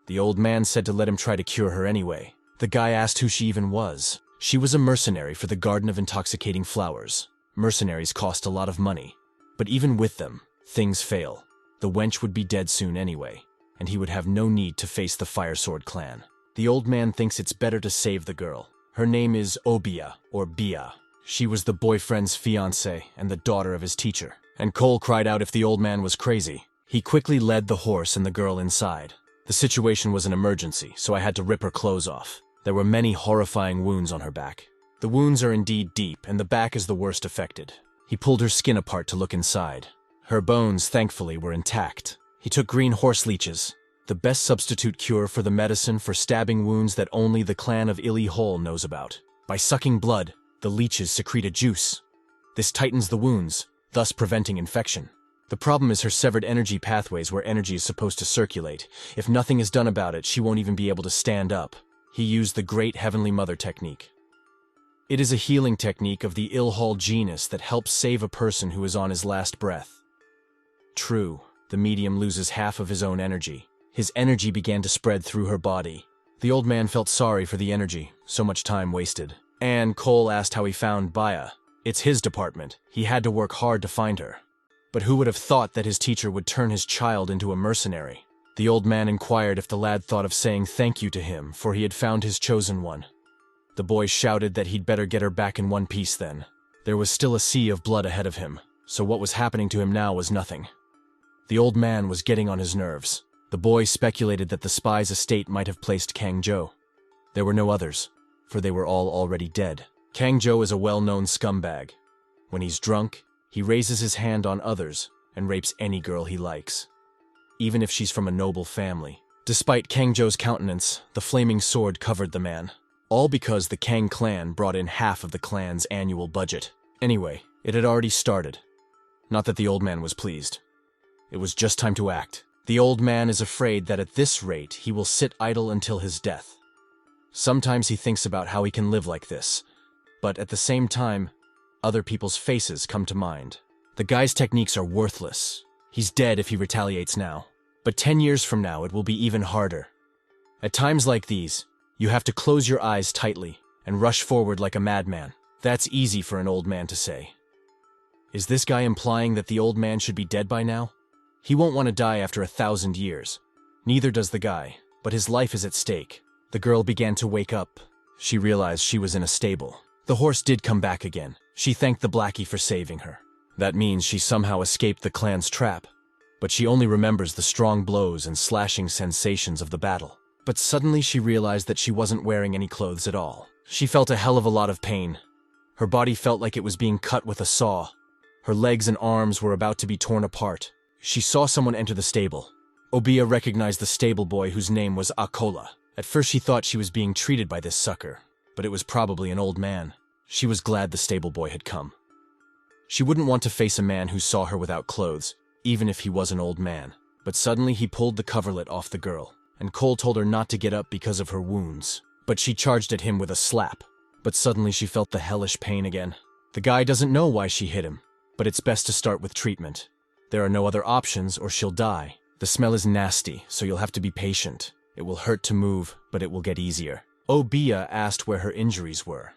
The old man said to let him try to cure her anyway. The guy asked who she even was. She was a mercenary for the Garden of Intoxicating Flowers. Mercenaries cost a lot of money. But even with them, things fail. The wench would be dead soon anyway, and he would have no need to face the Fire Sword clan. The old man thinks it's better to save the girl. Her name is Obia, or Bia. She was the boyfriend's fiancée and the daughter of his teacher. And Cole cried out if the old man was crazy. He quickly led the horse and the girl inside. The situation was an emergency, so I had to rip her clothes off. There were many horrifying wounds on her back. The wounds are indeed deep, and the back is the worst affected. He pulled her skin apart to look inside. Her bones, thankfully, were intact. He took green horse leeches, the best substitute cure for the medicine for stabbing wounds that only the clan of Ili Hol knows about. By sucking blood, The leeches secrete a juice. This tightens the wounds, thus preventing infection. The problem is her severed energy pathways where energy is supposed to circulate. If nothing is done about it, she won't even be able to stand up. He used the Great Heavenly Mother technique. It is a healing technique of the Ilhal genus that helps save a person who is on his last breath. True, the medium loses half of his own energy. His energy began to spread through her body. The old man felt sorry for the energy, so much time wasted. And Cole asked how he found Baya. It's his department. He had to work hard to find her. But who would have thought that his teacher would turn his child into a mercenary? The old man inquired if the lad thought of saying thank you to him, for he had found his chosen one. The boy shouted that he'd better get her back in one piece then. There was still a sea of blood ahead of him, so what was happening to him now was nothing. The old man was getting on his nerves. The boy speculated that the spy's estate might have placed Kang Jo. There were no others, for they were all already dead. Kang Jo is a well-known scumbag. When he's drunk, he raises his hand on others and rapes any girl he likes, even if she's from a noble family. Despite Kang Jo's countenance, the flaming sword covered the man. All because the Kang clan brought in half of the clan's annual budget. Anyway, it had already started. Not that the old man was pleased. It was just time to act. The old man is afraid that at this rate he will sit idle until his death. Sometimes he thinks about how he can live like this, but at the same time, other people's faces come to mind. The guy's techniques are worthless. He's dead if he retaliates now. But 10 years from now, it will be even harder. At times like these, you have to close your eyes tightly and rush forward like a madman. That's easy for an old man to say. Is this guy implying that the old man should be dead by now? He won't want to die after 1,000 years. Neither does the guy, but his life is at stake. The girl began to wake up. She realized she was in a stable. The horse did come back again. She thanked the Blackie for saving her. That means she somehow escaped the clan's trap. But she only remembers the strong blows and slashing sensations of the battle. But suddenly she realized that she wasn't wearing any clothes at all. She felt a hell of a lot of pain. Her body felt like it was being cut with a saw. Her legs and arms were about to be torn apart. She saw someone enter the stable. Obia recognized the stable boy whose name was Akola. At first she thought she was being treated by this sucker, but it was probably an old man. She was glad the stable boy had come. She wouldn't want to face a man who saw her without clothes, even if he was an old man. But suddenly he pulled the coverlet off the girl, and Cole told her not to get up because of her wounds. But she charged at him with a slap. But suddenly she felt the hellish pain again. The guy doesn't know why she hit him, but it's best to start with treatment. There are no other options or she'll die. The smell is nasty, so you'll have to be patient. It will hurt to move, but it will get easier. Obia asked where her injuries were.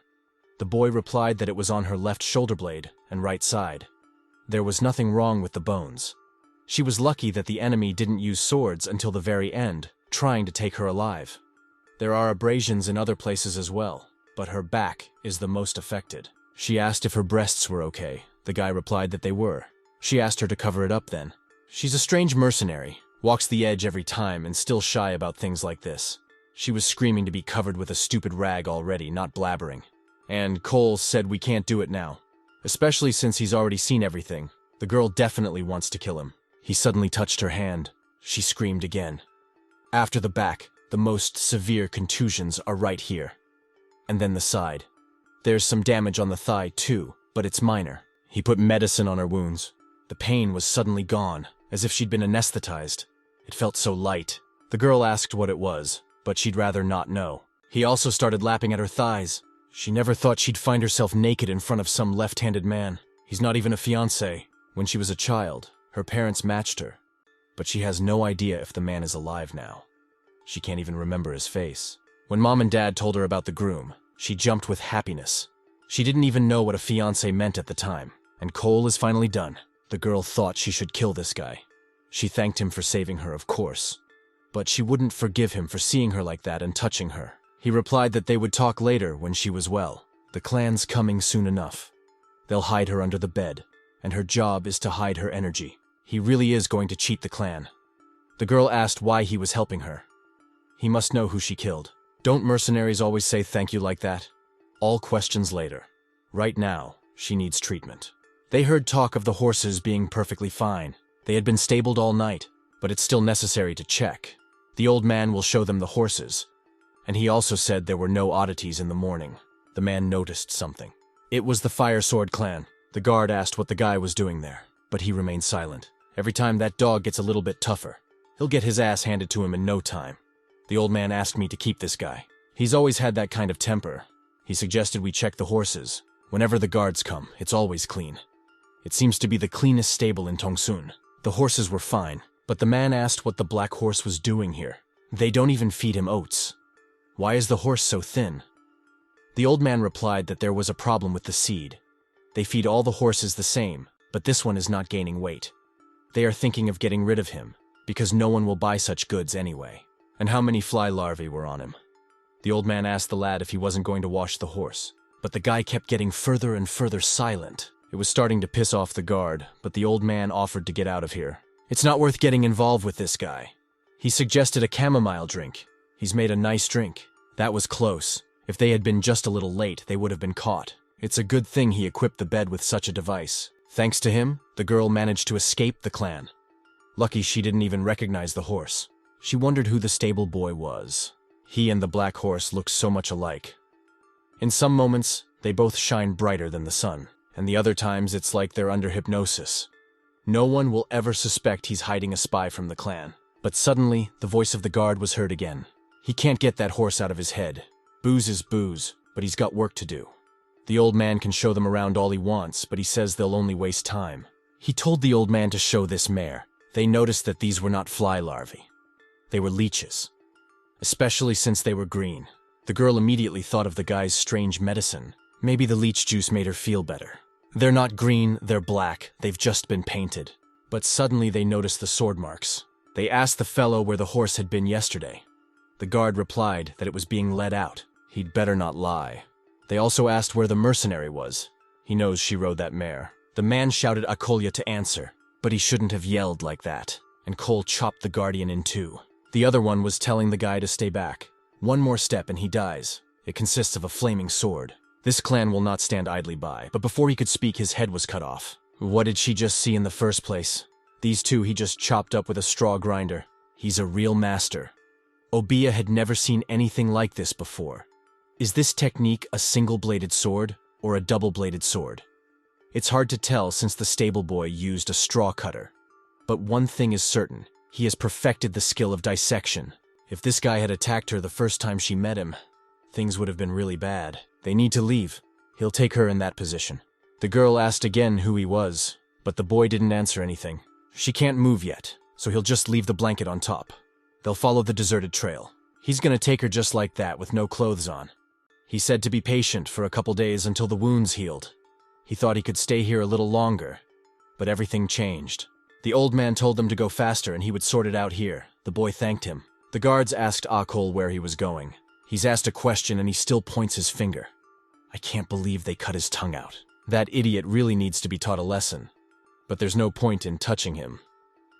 The boy replied that it was on her left shoulder blade and right side. There was nothing wrong with the bones. She was lucky that the enemy didn't use swords until the very end, trying to take her alive. There are abrasions in other places as well, but her back is the most affected. She asked if her breasts were okay. The guy replied that they were. She asked her to cover it up then. She's a strange mercenary, walks the edge every time and still shy about things like this. She was screaming to be covered with a stupid rag already, not blabbering. And Cole said we can't do it now, especially since he's already seen everything. The girl definitely wants to kill him. He suddenly touched her hand. She screamed again. After the back, the most severe contusions are right here. And then the side. There's some damage on the thigh too, but it's minor. He put medicine on her wounds. The pain was suddenly gone, as if she'd been anesthetized. It felt so light. The girl asked what it was, but she'd rather not know. He also started lapping at her thighs. She never thought she'd find herself naked in front of some left-handed man. He's not even a fiancé. When she was a child, her parents matched her, but she has no idea if the man is alive now. She can't even remember his face. When Mom and Dad told her about the groom, she jumped with happiness. She didn't even know what a fiancé meant at the time. And Cole is finally done. The girl thought she should kill this guy. She thanked him for saving her, of course. But she wouldn't forgive him for seeing her like that and touching her. He replied that they would talk later when she was well. The clan's coming soon enough. They'll hide her under the bed, and her job is to hide her energy. He really is going to cheat the clan. The girl asked why he was helping her. He must know who she killed. Don't mercenaries always say thank you like that? All questions later. Right now, she needs treatment. They heard talk of the horses being perfectly fine. They had been stabled all night, but it's still necessary to check. The old man will show them the horses, and he also said there were no oddities in the morning. The man noticed something. It was the Fire Sword clan. The guard asked what the guy was doing there, but he remained silent. Every time that dog gets a little bit tougher, he'll get his ass handed to him in no time. The old man asked me to keep this guy. He's always had that kind of temper. He suggested we check the horses. Whenever the guards come, it's always clean. It seems to be the cleanest stable in Tongsun. The horses were fine, but the man asked what the black horse was doing here. They don't even feed him oats. Why is the horse so thin? The old man replied that there was a problem with the seed. They feed all the horses the same, but this one is not gaining weight. They are thinking of getting rid of him, because no one will buy such goods anyway. And how many fly larvae were on him? The old man asked the lad if he wasn't going to wash the horse, but the guy kept getting further and further silent. It was starting to piss off the guard, but the old man offered to get out of here. It's not worth getting involved with this guy. He suggested a chamomile drink. He's made a nice drink. That was close. If they had been just a little late, they would have been caught. It's a good thing he equipped the bed with such a device. Thanks to him, the girl managed to escape the clan. Lucky she didn't even recognize the horse. She wondered who the stable boy was. He and the black horse looked so much alike. In some moments, they both shine brighter than the sun, and the other times it's like they're under hypnosis. No one will ever suspect he's hiding a spy from the clan. But suddenly, the voice of the guard was heard again. He can't get that horse out of his head. Booze is booze, but he's got work to do. The old man can show them around all he wants, but he says they'll only waste time. He told the old man to show this mare. They noticed that these were not fly larvae. They were leeches. Especially since they were green. The girl immediately thought of the guy's strange medicine. Maybe the leech juice made her feel better. They're not green, they're black. They've just been painted. But suddenly they noticed the sword marks. They asked the fellow where the horse had been yesterday. The guard replied that it was being led out. He'd better not lie. They also asked where the mercenary was. He knows she rode that mare. The man shouted Akolia to answer, but he shouldn't have yelled like that, and Cole chopped the guardian in two. The other one was telling the guy to stay back. One more step and he dies. It consists of a flaming sword. This clan will not stand idly by, but before he could speak, his head was cut off. What did she just see in the first place? These two he just chopped up with a straw grinder. He's a real master. Obiya had never seen anything like this before. Is this technique a single-bladed sword or a double-bladed sword? It's hard to tell since the stable boy used a straw cutter. But one thing is certain, he has perfected the skill of dissection. If this guy had attacked her the first time she met him, things would have been really bad. They need to leave. He'll take her in that position. The girl asked again who he was, but the boy didn't answer anything. She can't move yet, so he'll just leave the blanket on top. They'll follow the deserted trail. He's gonna take her just like that with no clothes on. He said to be patient for a couple days until the wounds healed. He thought he could stay here a little longer, but everything changed. The old man told them to go faster and he would sort it out here. The boy thanked him. The guards asked Akol where he was going. He's asked a question and he still points his finger. I can't believe they cut his tongue out. That idiot really needs to be taught a lesson. But there's no point in touching him.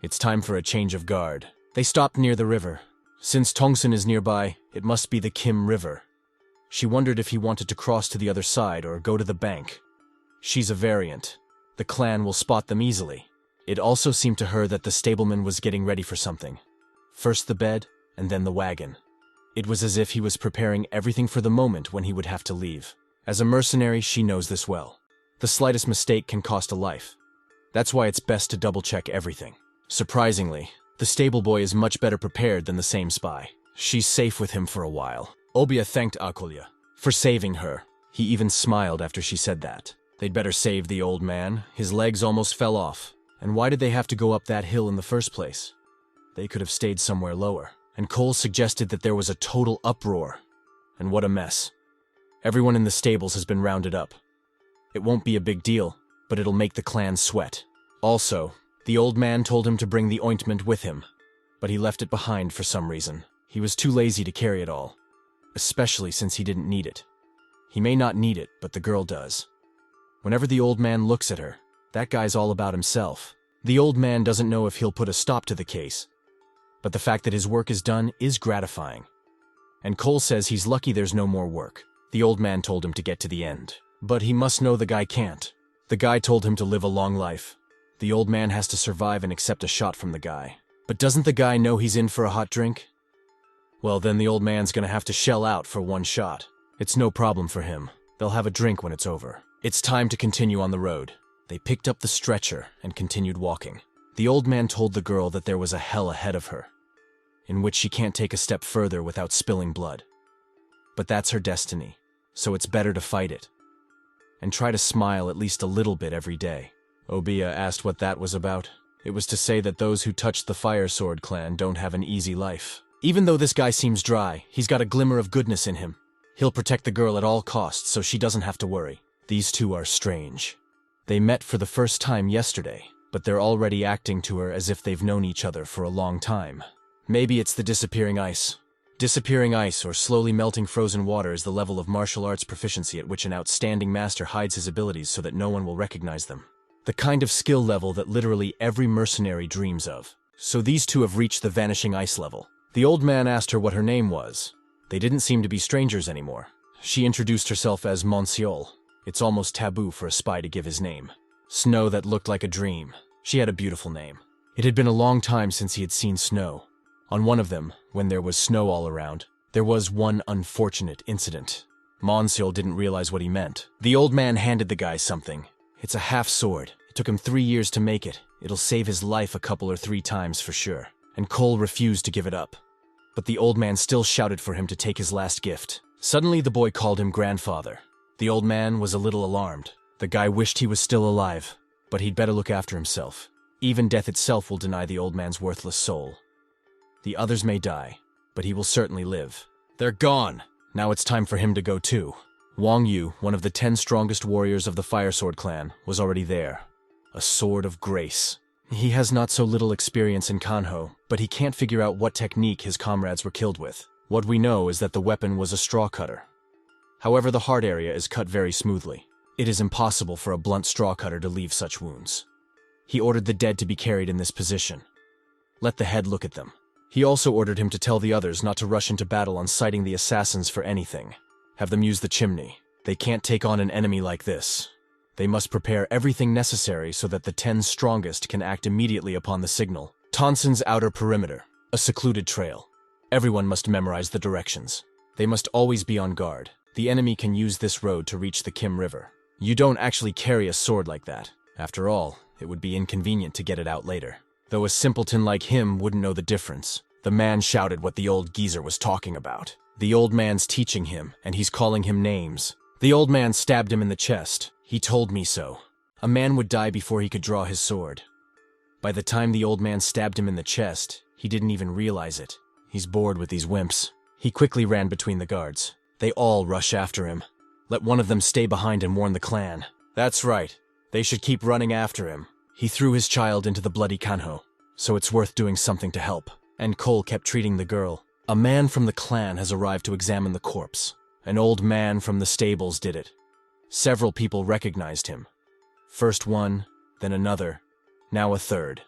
It's time for a change of guard. They stopped near the river. Since Tongsun is nearby, it must be the Kim River. She wondered if he wanted to cross to the other side or go to the bank. She's a variant. The clan will spot them easily. It also seemed to her that the stableman was getting ready for something. First the bed, and then the wagon. It was as if he was preparing everything for the moment when he would have to leave. As a mercenary, she knows this well. The slightest mistake can cost a life. That's why it's best to double-check everything. Surprisingly, the stable boy is much better prepared than the same spy. She's safe with him for a while. Obiya thanked Akolia for saving her. He even smiled after she said that. They'd better save the old man. His legs almost fell off. And why did they have to go up that hill in the first place? They could have stayed somewhere lower. And Cole suggested that there was a total uproar. And what a mess. Everyone in the stables has been rounded up. It won't be a big deal, but it'll make the clan sweat. Also, the old man told him to bring the ointment with him, but he left it behind for some reason. He was too lazy to carry it all, especially since he didn't need it. He may not need it, but the girl does. Whenever the old man looks at her, that guy's all about himself. The old man doesn't know if he'll put a stop to the case, but the fact that his work is done is gratifying. And Cole says he's lucky there's no more work. The old man told him to get to the end, but he must know the guy can't. The guy told him to live a long life. The old man has to survive and accept a shot from the guy. But doesn't the guy know he's in for a hot drink? Well, then the old man's gonna have to shell out for one shot. It's no problem for him. They'll have a drink when it's over. It's time to continue on the road. They picked up the stretcher and continued walking. The old man told the girl that there was a hell ahead of her, in which she can't take a step further without spilling blood. But that's her destiny, so it's better to fight it. And try to smile at least a little bit every day. Obia asked what that was about. It was to say that those who touched the Fire Sword clan don't have an easy life. Even though this guy seems dry, he's got a glimmer of goodness in him. He'll protect the girl at all costs so she doesn't have to worry. These two are strange. They met for the first time yesterday, but they're already acting to her as if they've known each other for a long time. Maybe it's the disappearing ice. Disappearing ice or slowly melting frozen water is the level of martial arts proficiency at which an outstanding master hides his abilities so that no one will recognize them. The kind of skill level that literally every mercenary dreams of. So these two have reached the vanishing ice level. The old man asked her what her name was. They didn't seem to be strangers anymore. She introduced herself as Monsieur. It's almost taboo for a spy to give his name. Snow that looked like a dream. She had a beautiful name. It had been a long time since he had seen snow. On one of them, when there was snow all around, there was one unfortunate incident. Monsieur didn't realize what he meant. The old man handed the guy something. It's a half sword. It took him 3 years to make it. It'll save his life a couple or 3 times for sure. And Cole refused to give it up. But the old man still shouted for him to take his last gift. Suddenly the boy called him grandfather. The old man was a little alarmed. The guy wished he was still alive, but he'd better look after himself. Even death itself will deny the old man's worthless soul. The others may die, but he will certainly live. They're gone. Now it's time for him to go too. Wang Yu, one of the 10 strongest warriors of the Fire Sword clan, was already there. A sword of grace. He has not so little experience in Kanho, but he can't figure out what technique his comrades were killed with. What we know is that the weapon was a straw cutter. However, the heart area is cut very smoothly. It is impossible for a blunt straw cutter to leave such wounds. He ordered the dead to be carried in this position. Let the head look at them. He also ordered him to tell the others not to rush into battle on sighting the assassins for anything. Have them use the chimney. They can't take on an enemy like this. They must prepare everything necessary so that the 10 strongest can act immediately upon the signal. Tonson's outer perimeter, a secluded trail. Everyone must memorize the directions. They must always be on guard. The enemy can use this road to reach the Kim River. You don't actually carry a sword like that. After all, it would be inconvenient to get it out later. Though a simpleton like him wouldn't know the difference. The man shouted what the old geezer was talking about. The old man's teaching him, and he's calling him names. The old man stabbed him in the chest. He told me so. A man would die before he could draw his sword. By the time the old man stabbed him in the chest, he didn't even realize it. He's bored with these wimps. He quickly ran between the guards. They all rush after him. Let one of them stay behind and warn the clan. That's right. They should keep running after him. He threw his child into the bloody Kanho, so it's worth doing something to help. And Cole kept treating the girl. A man from the clan has arrived to examine the corpse. An old man from the stables did it. Several people recognized him. First one, then another, now a third.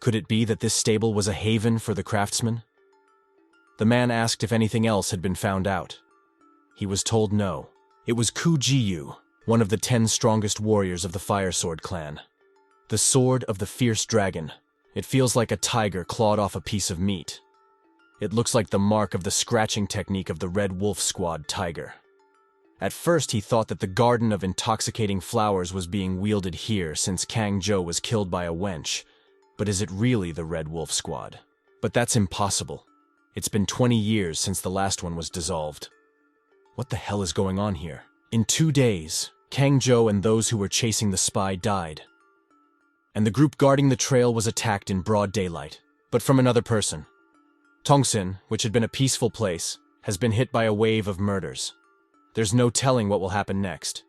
Could it be that this stable was a haven for the craftsmen? The man asked if anything else had been found out. He was told no. It was Ku Ji-yu, one of the 10 strongest warriors of the Fire Sword clan. The sword of the fierce dragon. It feels like a tiger clawed off a piece of meat. It looks like the mark of the scratching technique of the Red Wolf Squad tiger. At first he thought that the garden of intoxicating flowers was being wielded here since Kang Jo was killed by a wench. But is it really the Red Wolf Squad? But that's impossible. It's been 20 years since the last one was dissolved. What the hell is going on here? In 2 days, Kang Jo and those who were chasing the spy died. And the group guarding the trail was attacked in broad daylight, but from another person. Tongsin, which had been a peaceful place, has been hit by a wave of murders. There's no telling what will happen next.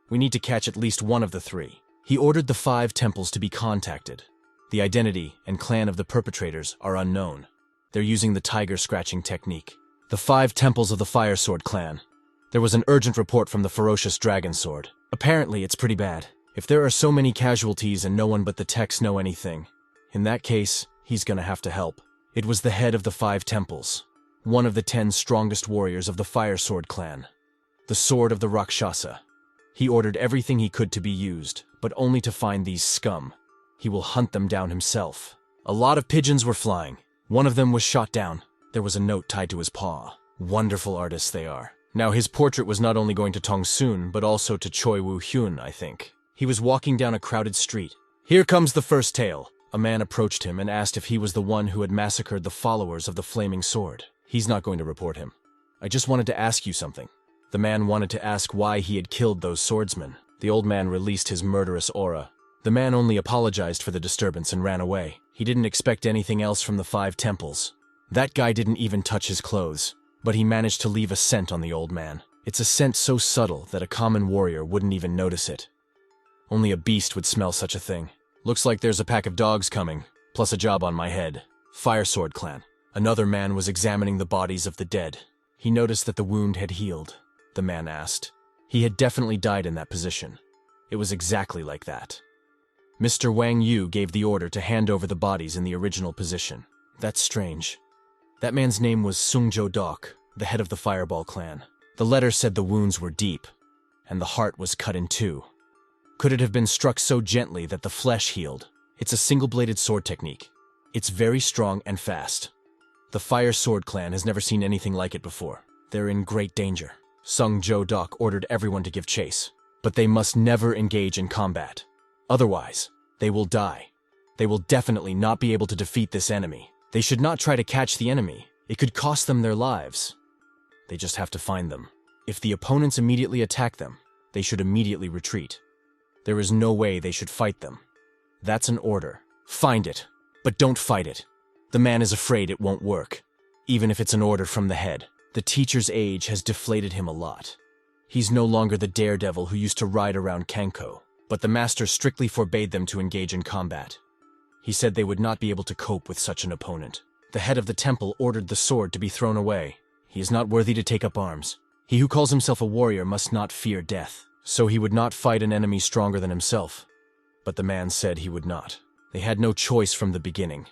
We need to catch at least one of the 3. He ordered the 5 temples to be contacted. The identity and clan of the perpetrators are unknown. They're using the tiger scratching technique. The 5 temples of the Fire Sword clan. There was an urgent report from the ferocious dragon sword. Apparently, it's pretty bad. If there are so many casualties and no one but the techs know anything, in that case, he's gonna have to help. It was the head of the 5 temples, one of the 10 strongest warriors of the Fire Sword clan. The sword of the Rakshasa. He ordered everything he could to be used, but only to find these scum. He will hunt them down himself. A lot of pigeons were flying. One of them was shot down. There was a note tied to his paw. Wonderful artists they are. Now his portrait was not only going to Tong Sun, but also to Choi Woo-hyun, I think. He was walking down a crowded street. "Here comes the first tale." A man approached him and asked if he was the one who had massacred the followers of the Flaming Sword. He's not going to report him. "I just wanted to ask you something." The man wanted to ask why he had killed those swordsmen. The old man released his murderous aura. The man only apologized for the disturbance and ran away. He didn't expect anything else from the 5 temples. That guy didn't even touch his clothes, but he managed to leave a scent on the old man. It's a scent so subtle that a common warrior wouldn't even notice it. Only a beast would smell such a thing. "Looks like there's a pack of dogs coming, plus a job on my head." Fire Sword Clan. Another man was examining the bodies of the dead. He noticed that the wound had healed. The man asked. He had definitely died in that position. It was exactly like that. Mr. Wang Yu gave the order to hand over the bodies in the original position. That's strange. That man's name was Sungjo Dok, the head of the Fireball clan. The letter said the wounds were deep, and the heart was cut in 2. Could it have been struck so gently that the flesh healed? It's a single-bladed sword technique. It's very strong and fast. The Fire Sword Clan has never seen anything like it before. They're in great danger. Sungjo Dok ordered everyone to give chase, but they must never engage in combat. Otherwise, they will die. They will definitely not be able to defeat this enemy. They should not try to catch the enemy. It could cost them their lives. They just have to find them. If the opponents immediately attack them, they should immediately retreat. There is no way they should fight them. That's an order. Find it, but don't fight it. The man is afraid it won't work, even if it's an order from the head. The teacher's age has deflated him a lot. He's no longer the daredevil who used to ride around Kanko, but the master strictly forbade them to engage in combat. He said they would not be able to cope with such an opponent. The head of the temple ordered the sword to be thrown away. He is not worthy to take up arms. He who calls himself a warrior must not fear death. So he would not fight an enemy stronger than himself. But the man said he would not. They had no choice from the beginning.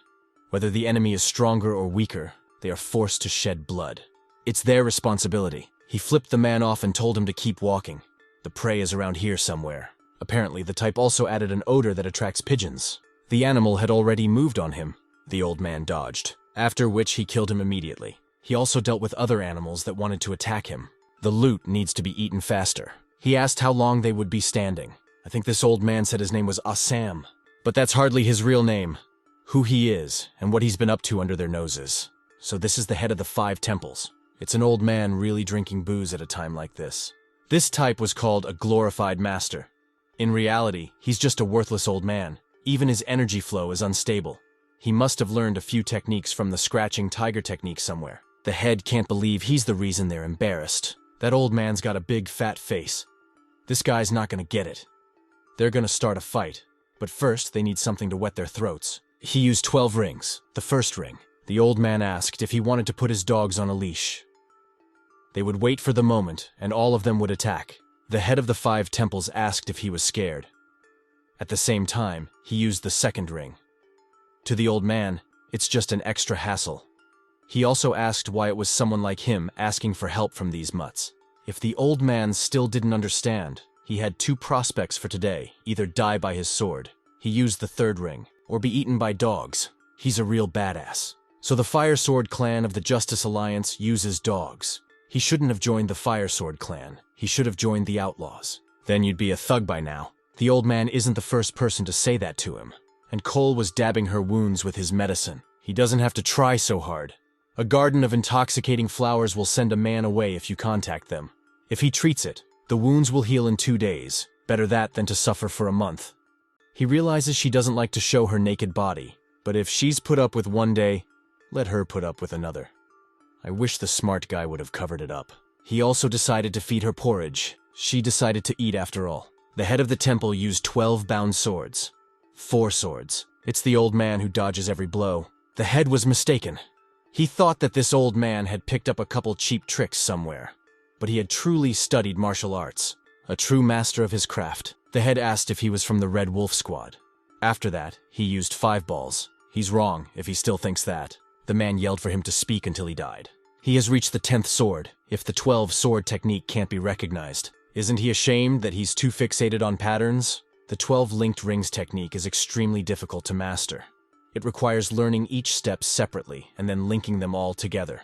Whether the enemy is stronger or weaker, they are forced to shed blood. It's their responsibility. He flipped the man off and told him to keep walking. The prey is around here somewhere. Apparently, the type also added an odor that attracts pigeons. The animal had already moved on him. The old man dodged, after which he killed him immediately. He also dealt with other animals that wanted to attack him. The loot needs to be eaten faster. He asked how long they would be standing. I think this old man said his name was Assam, but that's hardly his real name. Who he is, and what he's been up to under their noses. So this is the head of the 5 temples. It's an old man really drinking booze at a time like this. This type was called a glorified master. In reality, he's just a worthless old man. Even his energy flow is unstable. He must have learned a few techniques from the scratching tiger technique somewhere. The head can't believe he's the reason they're embarrassed. That old man's got a big fat face. This guy's not gonna get it. They're gonna start a fight, but first they need something to wet their throats. He used 12 rings. The first ring. The old man asked if he wanted to put his dogs on a leash. They would wait for the moment, and all of them would attack. The head of the 5 temples asked if he was scared. At the same time, he used the second ring. To the old man, it's just an extra hassle. He also asked why it was someone like him asking for help from these mutts. If the old man still didn't understand, he had 2 prospects for today: either die by his sword, he used the third ring, or be eaten by dogs. He's a real badass. So the Fire Sword Clan of the Justice Alliance uses dogs. He shouldn't have joined the Fire Sword Clan. He should have joined the Outlaws. Then you'd be a thug by now. The old man isn't the first person to say that to him. And Cole was dabbing her wounds with his medicine. He doesn't have to try so hard. A garden of intoxicating flowers will send a man away if you contact them. If he treats it, the wounds will heal in 2 days. Better that than to suffer for a month. He realizes she doesn't like to show her naked body, but if she's put up with 1 day, let her put up with another. I wish the smart guy would have covered it up. He also decided to feed her porridge. She decided to eat after all. The head of the temple used 12 bound swords. 4 swords. It's the old man who dodges every blow. The head was mistaken. He thought that this old man had picked up a couple cheap tricks somewhere, but he had truly studied martial arts. A true master of his craft. The head asked if he was from the Red Wolf Squad. After that, he used 5 balls. He's wrong if he still thinks that. The man yelled for him to speak until he died. He has reached the 10th sword, if the 12 sword technique can't be recognized. Isn't he ashamed that he's too fixated on patterns? The 12 linked rings technique is extremely difficult to master. It requires learning each step separately and then linking them all together.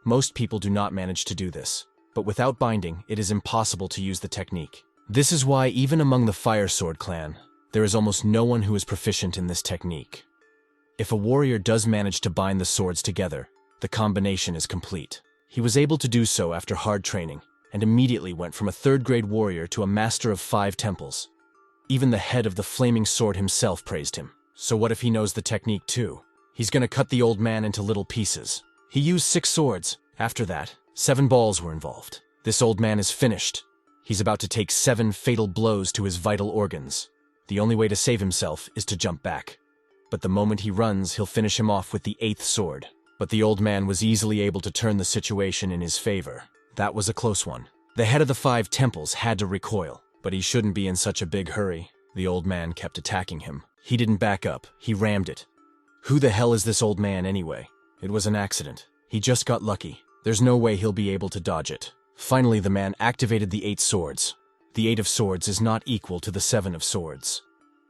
Most people do not manage to do this. but without binding, it is impossible to use the technique. This is why even among the Fire Sword clan, there is almost no one who is proficient in this technique. If a warrior does manage to bind the swords together, the combination is complete. He was able to do so after hard training, and immediately went from a third-grade warrior to a master of 5 temples. Even the head of the flaming sword himself praised him. So what if he knows the technique too? He's gonna cut the old man into little pieces. He used 6 swords. After that, 7 balls were involved. This old man is finished. He's about to take 7 fatal blows to his vital organs. The only way to save himself is to jump back. But the moment he runs, he'll finish him off with the 8th sword. But the old man was easily able to turn the situation in his favor. That was a close one. The head of the 5 temples had to recoil, but he shouldn't be in such a big hurry. The old man kept attacking him. He didn't back up, he rammed it. Who the hell is this old man anyway? It was an accident. He just got lucky. There's no way he'll be able to dodge it. Finally, the man activated the 8 swords. The 8 of swords is not equal to the 7 of swords.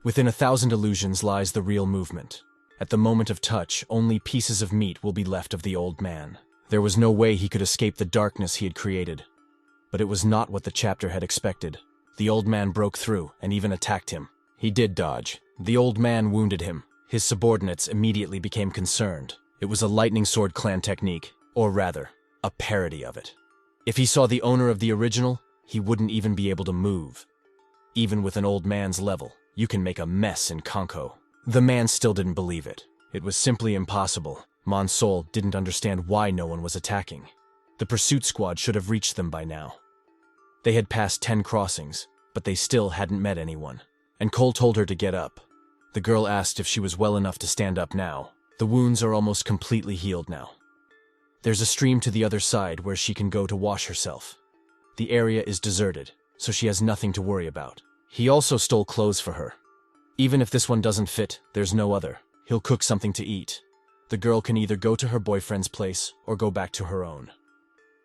Within 1,000 illusions lies the real movement. At the moment of touch, only pieces of meat will be left of the old man. There was no way he could escape the darkness he had created. But it was not what the chapter had expected. The old man broke through and even attacked him. He did dodge. The old man wounded him. His subordinates immediately became concerned. It was a Lightning Sword clan technique, or rather, a parody of it. If he saw the owner of the original, he wouldn't even be able to move. Even with an old man's level, you can make a mess in Konko. The man still didn't believe it. It was simply impossible. Monsol didn't understand why no one was attacking. The pursuit squad should have reached them by now. They had passed 10 crossings, but they still hadn't met anyone. And Cole told her to get up. The girl asked if she was well enough to stand up now. The wounds are almost completely healed now. There's a stream to the other side where she can go to wash herself. The area is deserted, so she has nothing to worry about. He also stole clothes for her. Even if this one doesn't fit, there's no other. He'll cook something to eat. The girl can either go to her boyfriend's place or go back to her own.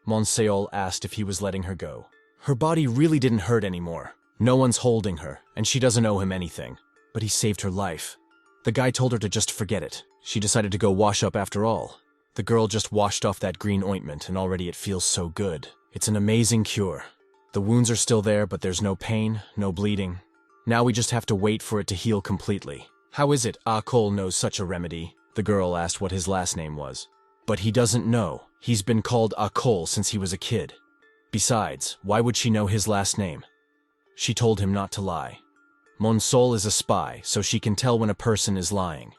Monseol asked if he was letting her go. Her body really didn't hurt anymore. No one's holding her, and she doesn't owe him anything. But he saved her life. The guy told her to just forget it. She decided to go wash up after all. The girl just washed off that green ointment, and already it feels so good. It's an amazing cure. The wounds are still there, but there's no pain, no bleeding. Now we just have to wait for it to heal completely. How is it Cole knows such a remedy? The girl asked what his last name was. But he doesn't know. He's been called Cole since he was a kid. Besides, why would she know his last name? She told him not to lie. Monsol is a spy, so she can tell when a person is lying.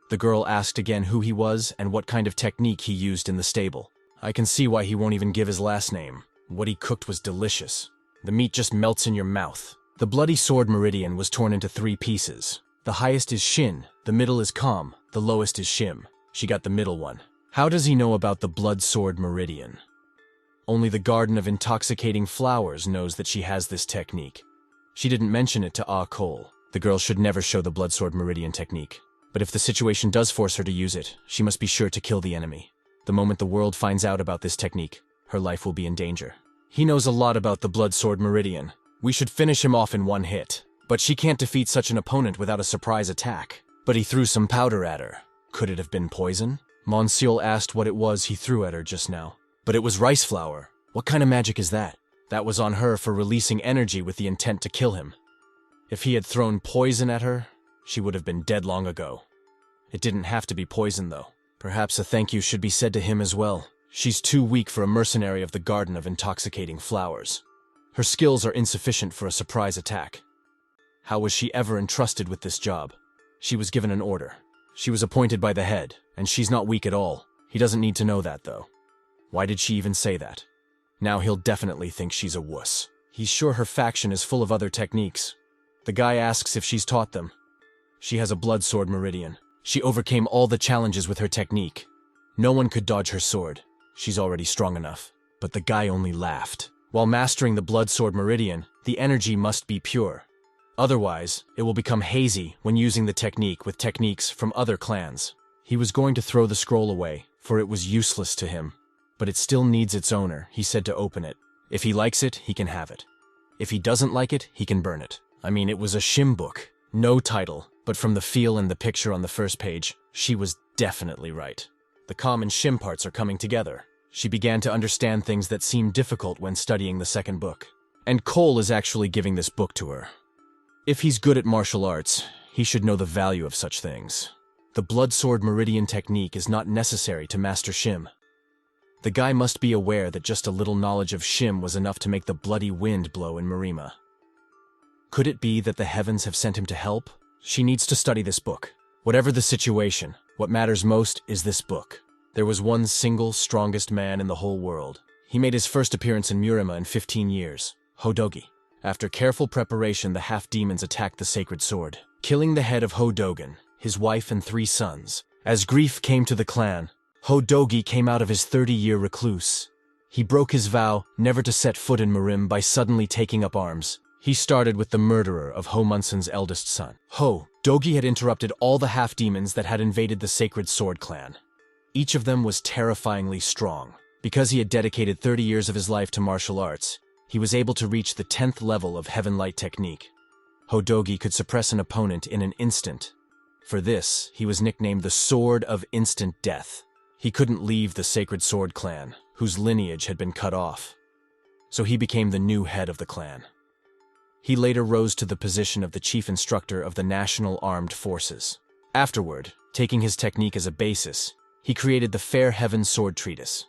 The girl asked again who he was and what kind of technique he used in the stable. I can see why he won't even give his last name. What he cooked was delicious. The meat just melts in your mouth. The bloody sword meridian was torn into 3 pieces. The highest is Shin, the middle is Calm, the lowest is Shim. She got the middle one. How does he know about the blood sword meridian? Only the Garden of Intoxicating Flowers knows that she has this technique. She didn't mention it to Cole. The girl should never show the blood sword meridian technique. But if the situation does force her to use it, she must be sure to kill the enemy. The moment the world finds out about this technique, her life will be in danger. He knows a lot about the blood sword meridian. We should finish him off in one hit. But she can't defeat such an opponent without a surprise attack. But he threw some powder at her. Could it have been poison? Monsieur asked what it was he threw at her just now. But it was rice flour. What kind of magic is that? That was on her for releasing energy with the intent to kill him. If he had thrown poison at her, she would have been dead long ago. It didn't have to be poison, though. Perhaps a thank you should be said to him as well. She's too weak for a mercenary of the Garden of Intoxicating Flowers. Her skills are insufficient for a surprise attack. How was she ever entrusted with this job? She was given an order. She was appointed by the head, and she's not weak at all. He doesn't need to know that, though. Why did she even say that? Now he'll definitely think she's a wuss. He's sure her faction is full of other techniques. The guy asks if she's taught them. She has a blood sword meridian. She overcame all the challenges with her technique. No one could dodge her sword. She's already strong enough. But the guy only laughed. While mastering the blood sword meridian, the energy must be pure. Otherwise, it will become hazy when using the technique with techniques from other clans. He was going to throw the scroll away, for it was useless to him. But it still needs its owner, he said to open it. If he likes it, he can have it. If he doesn't like it, he can burn it. I mean, it was a Shim book. No title, but from the feel and the picture on the first page, she was definitely right. The Calm and Shim parts are coming together. she began to understand things that seemed difficult when studying the second book. And Cole is actually giving this book to her. If he's good at martial arts, he should know the value of such things. The blood sword meridian technique is not necessary to master Shim. The guy must be aware that just a little knowledge of Shim was enough to make the bloody wind blow in Marima. Could it be that the heavens have sent him to help? She needs to study this book. Whatever the situation, what matters most is this book. There was one single strongest man in the whole world. He made his first appearance in Murima in 15 years, Ho Dokan. After careful preparation, the half-demons attacked the Sacred Sword, killing the head of Ho Dokan, his wife and 3 sons. As grief came to the clan, Ho Dokan came out of his 30-year recluse. He broke his vow never to set foot in Mirim by suddenly taking up arms. He started with the murderer of Ho Munson's eldest son. Ho Dokan had interrupted all the half-demons that had invaded the Sacred Sword clan. Each of them was terrifyingly strong. Because he had dedicated 30 years of his life to martial arts, he was able to reach the 10th level of Heaven Light technique. Ho Dokan could suppress an opponent in an instant. For this, he was nicknamed the Sword of Instant Death. He couldn't leave the Sacred Sword clan, whose lineage had been cut off. So he became the new head of the clan. He later rose to the position of the chief instructor of the National Armed Forces. Afterward, taking his technique as a basis, he created the Fair Heaven Sword Treatise.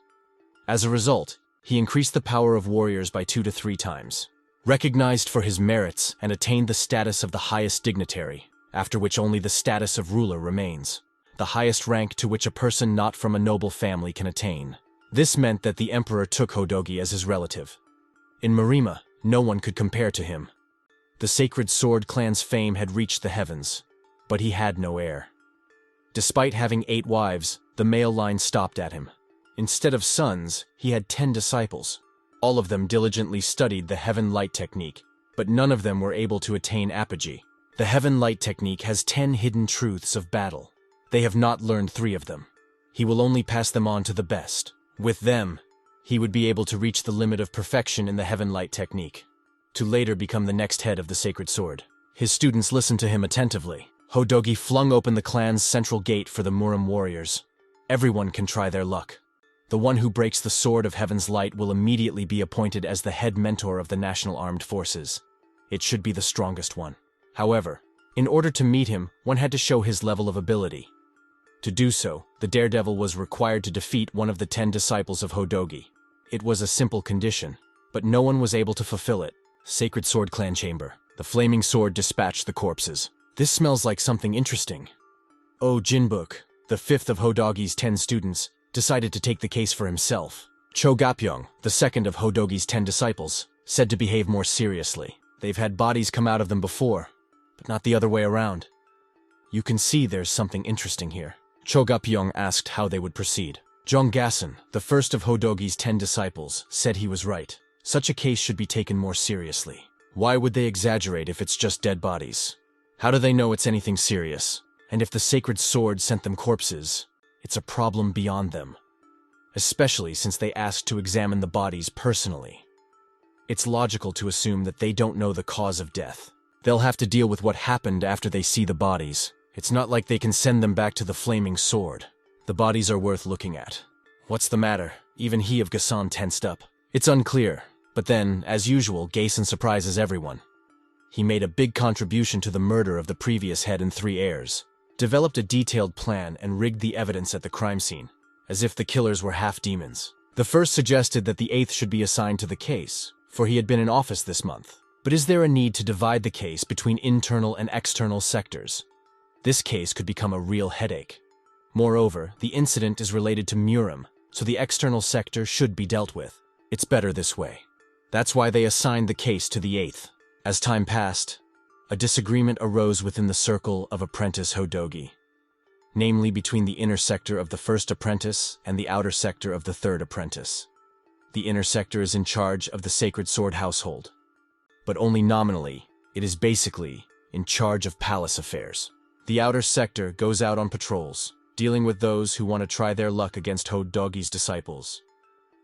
As a result, he increased the power of warriors by 2 to 3 times. Recognized for his merits and attained the status of the highest dignitary, after which only the status of ruler remains, the highest rank to which a person not from a noble family can attain. This meant that the emperor took Ho Dokan as his relative. In Marima, no one could compare to him. The Sacred Sword clan's fame had reached the heavens, but he had no heir. Despite having 8 wives, the male line stopped at him. Instead of sons, he had 10 disciples. All of them diligently studied the Heaven Light technique, but none of them were able to attain apogee. The Heaven Light technique has 10 hidden truths of battle. They have not learned 3 of them. He will only pass them on to the best. With them, he would be able to reach the limit of perfection in the Heaven Light technique, to later become the next head of the Sacred Sword. His students listened to him attentively. Ho Dokan flung open the clan's central gate for the Murim warriors. Everyone can try their luck. The one who breaks the Sword of Heaven's Light will immediately be appointed as the head mentor of the National Armed Forces. It should be the strongest one. However, in order to meet him, one had to show his level of ability. To do so, the daredevil was required to defeat one of the 10 disciples of Ho Dokan. It was a simple condition, but no one was able to fulfill it. Sacred Sword Clan Chamber. The flaming sword dispatched the corpses. This smells like something interesting. Oh Jinbuk, the 5th of Ho Dokan's 10 students, decided to take the case for himself. Cho Gapyeong, the 2nd of Ho Dokan's 10 disciples, said to behave more seriously. They've had bodies come out of them before, but not the other way around. You can see there's something interesting here. Cho Gapyeong asked how they would proceed. Jong Gassen, the 1st of Ho Dokan's 10 disciples, said he was right. Such a case should be taken more seriously. Why would they exaggerate if it's just dead bodies? How do they know it's anything serious? And if the Sacred Sword sent them corpses, it's a problem beyond them, especially since they asked to examine the bodies personally. It's logical to assume that they don't know the cause of death. They'll have to deal with what happened after they see the bodies. It's not like they can send them back to the flaming sword. The bodies are worth looking at. What's the matter? Even he of Gasan tensed up. It's unclear, but then, as usual, Gason surprises everyone. He made a big contribution to the murder of the previous head and 3 heirs. Developed a detailed plan and rigged the evidence at the crime scene, as if the killers were half-demons. The first suggested that the 8th should be assigned to the case, for he had been in office this month. But is there a need to divide the case between internal and external sectors? This case could become a real headache. Moreover, the incident is related to Murim, so the external sector should be dealt with. It's better this way. That's why they assigned the case to the 8th. As time passed, a disagreement arose within the circle of apprentice Ho Dokan, namely between the inner sector of the 1st apprentice and the outer sector of the 3rd apprentice. The inner sector is in charge of the Sacred Sword household, but only nominally. It is basically in charge of palace affairs. The outer sector goes out on patrols, dealing with those who want to try their luck against Ho Dokan's disciples.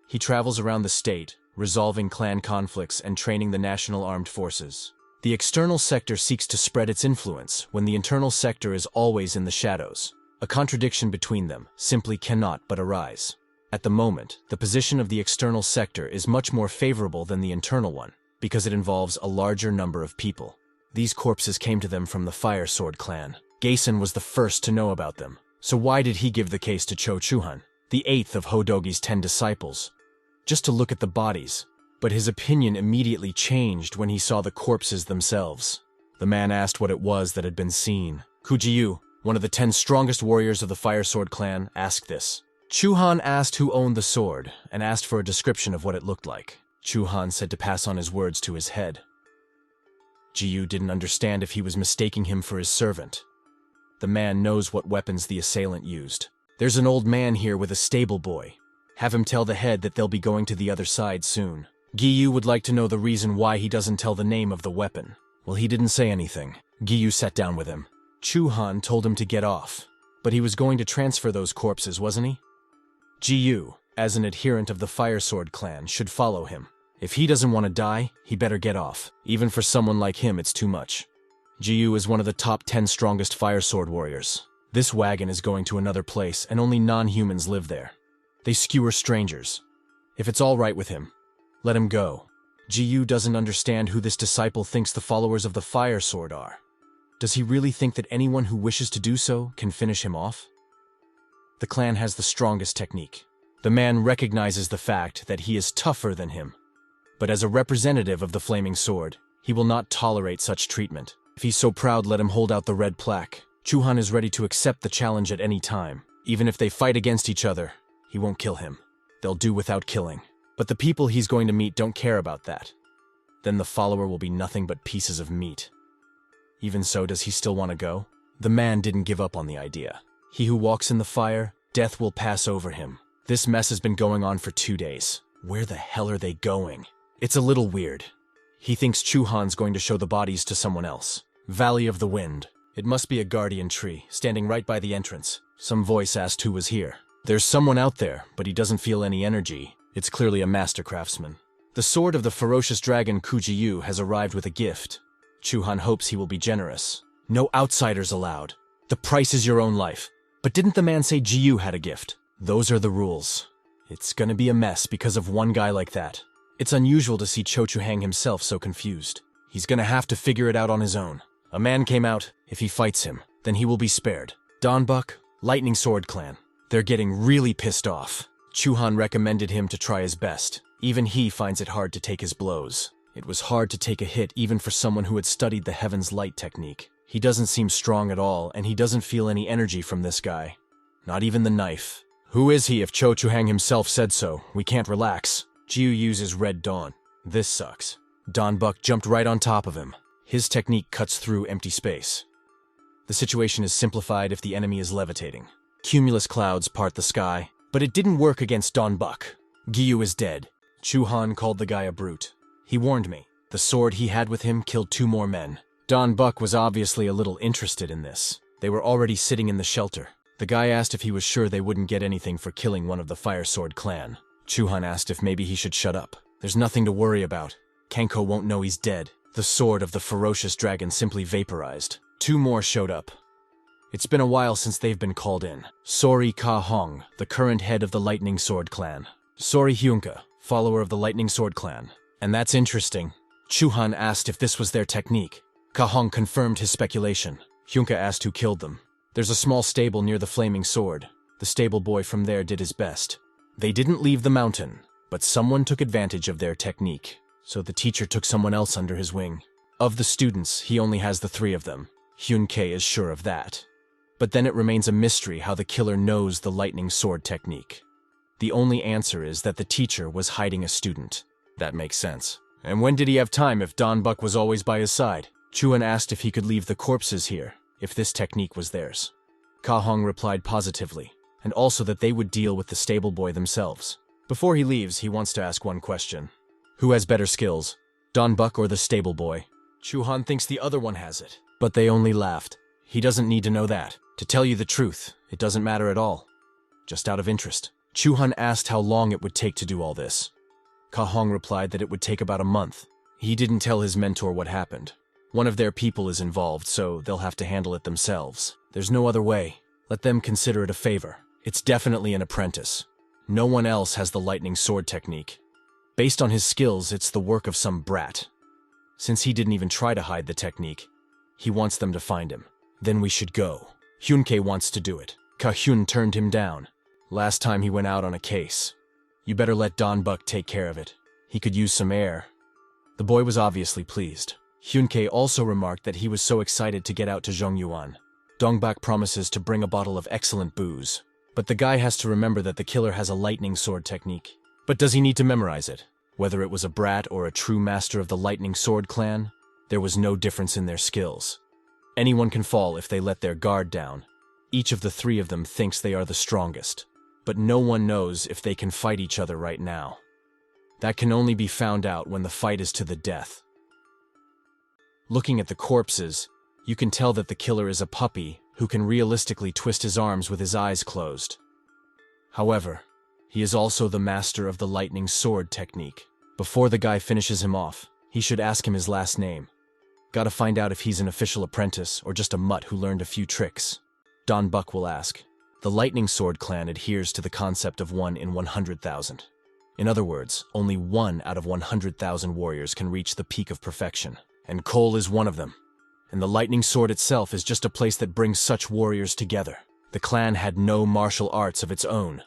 He travels around the state, resolving clan conflicts and training the National Armed Forces. The external sector seeks to spread its influence when the internal sector is always in the shadows. A contradiction between them simply cannot but arise. At the moment, the position of the external sector is much more favorable than the internal one, because it involves a larger number of people. These corpses came to them from the Fire Sword clan. Gason was the first to know about them. So why did he give the case to Cho Chuhan, the 8th of Ho Dogi's 10 disciples? Just to look at the bodies. But his opinion immediately changed when he saw the corpses themselves. The man asked what it was that had been seen. Kuji-yu, one of the 10 strongest warriors of the Fire Sword clan, asked this. Chuhan asked who owned the sword, and asked for a description of what it looked like. Chuhan said to pass on his words to his head. Ji-yu didn't understand if he was mistaking him for his servant. The man knows what weapons the assailant used. There's an old man here with a stable boy. Have him tell the head that they'll be going to the other side soon. Gi-yu would like to know the reason why he doesn't tell the name of the weapon. Well, he didn't say anything. Gi-yu sat down with him. Chuhan told him to get off. But he was going to transfer those corpses, wasn't he? Ji-yu, as an adherent of the Fire Sword clan, should follow him. If he doesn't want to die, he better get off. Even for someone like him, it's too much. Ji-yu is one of the top 10 strongest Fire Sword warriors. This wagon is going to another place, and only non-humans live there. They skewer strangers. If it's all right with him, let him go. Ji-yu doesn't understand who this disciple thinks the followers of the Fire Sword are. Does he really think that anyone who wishes to do so can finish him off? The clan has the strongest technique. The man recognizes the fact that he is tougher than him. But as a representative of the Flaming Sword, he will not tolerate such treatment. If he's so proud, let him hold out the red plaque. Chuhan is ready to accept the challenge at any time. Even if they fight against each other, he won't kill him. They'll do without killing. But the people he's going to meet don't care about that. Then the follower will be nothing but pieces of meat. Even so, does he still want to go? The man didn't give up on the idea. He who walks in the fire, death will pass over him. This mess has been going on for 2 days. Where the hell are they going? It's a little weird. He thinks Chuhan's going to show the bodies to someone else. Valley of the Wind. It must be a guardian tree, standing right by the entrance. Some voice asked who was here. There's someone out there, but he doesn't feel any energy. It's clearly a master craftsman. The sword of the ferocious dragon Kuji-yu has arrived with a gift. Chuhan hopes he will be generous. No outsiders allowed. The price is your own life. But didn't the man say Ji-yu had a gift? Those are the rules. It's gonna be a mess because of one guy like that. It's unusual to see Cho Chu-hang himself so confused. He's gonna have to figure it out on his own. A man came out. If he fights him, then he will be spared. Donbuk, Lightning Sword Clan. They're getting really pissed off. Chuhan recommended him to try his best. Even he finds it hard to take his blows. It was hard to take a hit even for someone who had studied the Heaven's Light technique. He doesn't seem strong at all, and he doesn't feel any energy from this guy. Not even the knife. Who is he? If Cho Chu-hang himself said so, we can't relax. Jiu uses Red Dawn. This sucks. Donbuk jumped right on top of him. His technique cuts through empty space. The situation is simplified if the enemy is levitating. Cumulus clouds part the sky, but it didn't work against Donbuk. Giyu is dead. Chuhan called the guy a brute. He warned me. The sword he had with him killed 2 more men. Donbuk was obviously a little interested in this. They were already sitting in the shelter. The guy asked if he was sure they wouldn't get anything for killing one of the Fire Sword clan. Chuhan asked if maybe he should shut up. There's nothing to worry about. Kenko won't know he's dead. The sword of the ferocious dragon simply vaporized. 2 more showed up. It's been a while since they've been called in. Sori Ka-hong, the current head of the Lightning Sword clan. Sori Hyunka, follower of the Lightning Sword clan. And that's interesting. Chuhan asked if this was their technique. Ka-hong confirmed his speculation. Hyunka asked who killed them. There's a small stable near the Flaming Sword. The stable boy from there did his best. They didn't leave the mountain, but someone took advantage of their technique. So the teacher took someone else under his wing. Of the students, he only has the 3 of them. Hyun-kei is sure of that. But then it remains a mystery how the killer knows the lightning sword technique. The only answer is that the teacher was hiding a student. That makes sense. And when did he have time if Donbuk was always by his side? Chuan asked if he could leave the corpses here, if this technique was theirs. Ka-hong replied positively, and also that they would deal with the stable boy themselves. Before he leaves, he wants to ask one question. Who has better skills, Donbuk or the stable boy? Chuhan thinks the other one has it, but they only laughed. He doesn't need to know that. To tell you the truth, it doesn't matter at all. Just out of interest. Chuhan asked how long it would take to do all this. Ka-hong replied that it would take about a month. He didn't tell his mentor what happened. One of their people is involved, so they'll have to handle it themselves. There's no other way. Let them consider it a favor. It's definitely an apprentice. No one else has the lightning sword technique. Based on his skills, it's the work of some brat. Since he didn't even try to hide the technique, he wants them to find him. Then we should go. Hyunkei wants to do it. Ka-hyun turned him down. Last time he went out on a case. You better let Donbuk take care of it. He could use some air. The boy was obviously pleased. Hyunkei also remarked that he was so excited to get out to Zhongyuan. Dongbak promises to bring a bottle of excellent booze. But the guy has to remember that the killer has a lightning sword technique. But does he need to memorize it? Whether it was a brat or a true master of the lightning sword clan, there was no difference in their skills. Anyone can fall if they let their guard down. Each of the three of them thinks they are the strongest. But no one knows if they can fight each other right now. That can only be found out when the fight is to the death. Looking at the corpses, you can tell that the killer is a puppy who can realistically twist his arms with his eyes closed. However, he is also the master of the lightning sword technique. Before the guy finishes him off, he should ask him his last name. Gotta find out if he's an official apprentice or just a mutt who learned a few tricks. Donbuk will ask. The lightning sword clan adheres to the concept of 1 in 100,000. In other words, only 1 out of 100,000 warriors can reach the peak of perfection. And Cole is one of them. And the lightning sword itself is just a place that brings such warriors together. The clan had no martial arts of its own.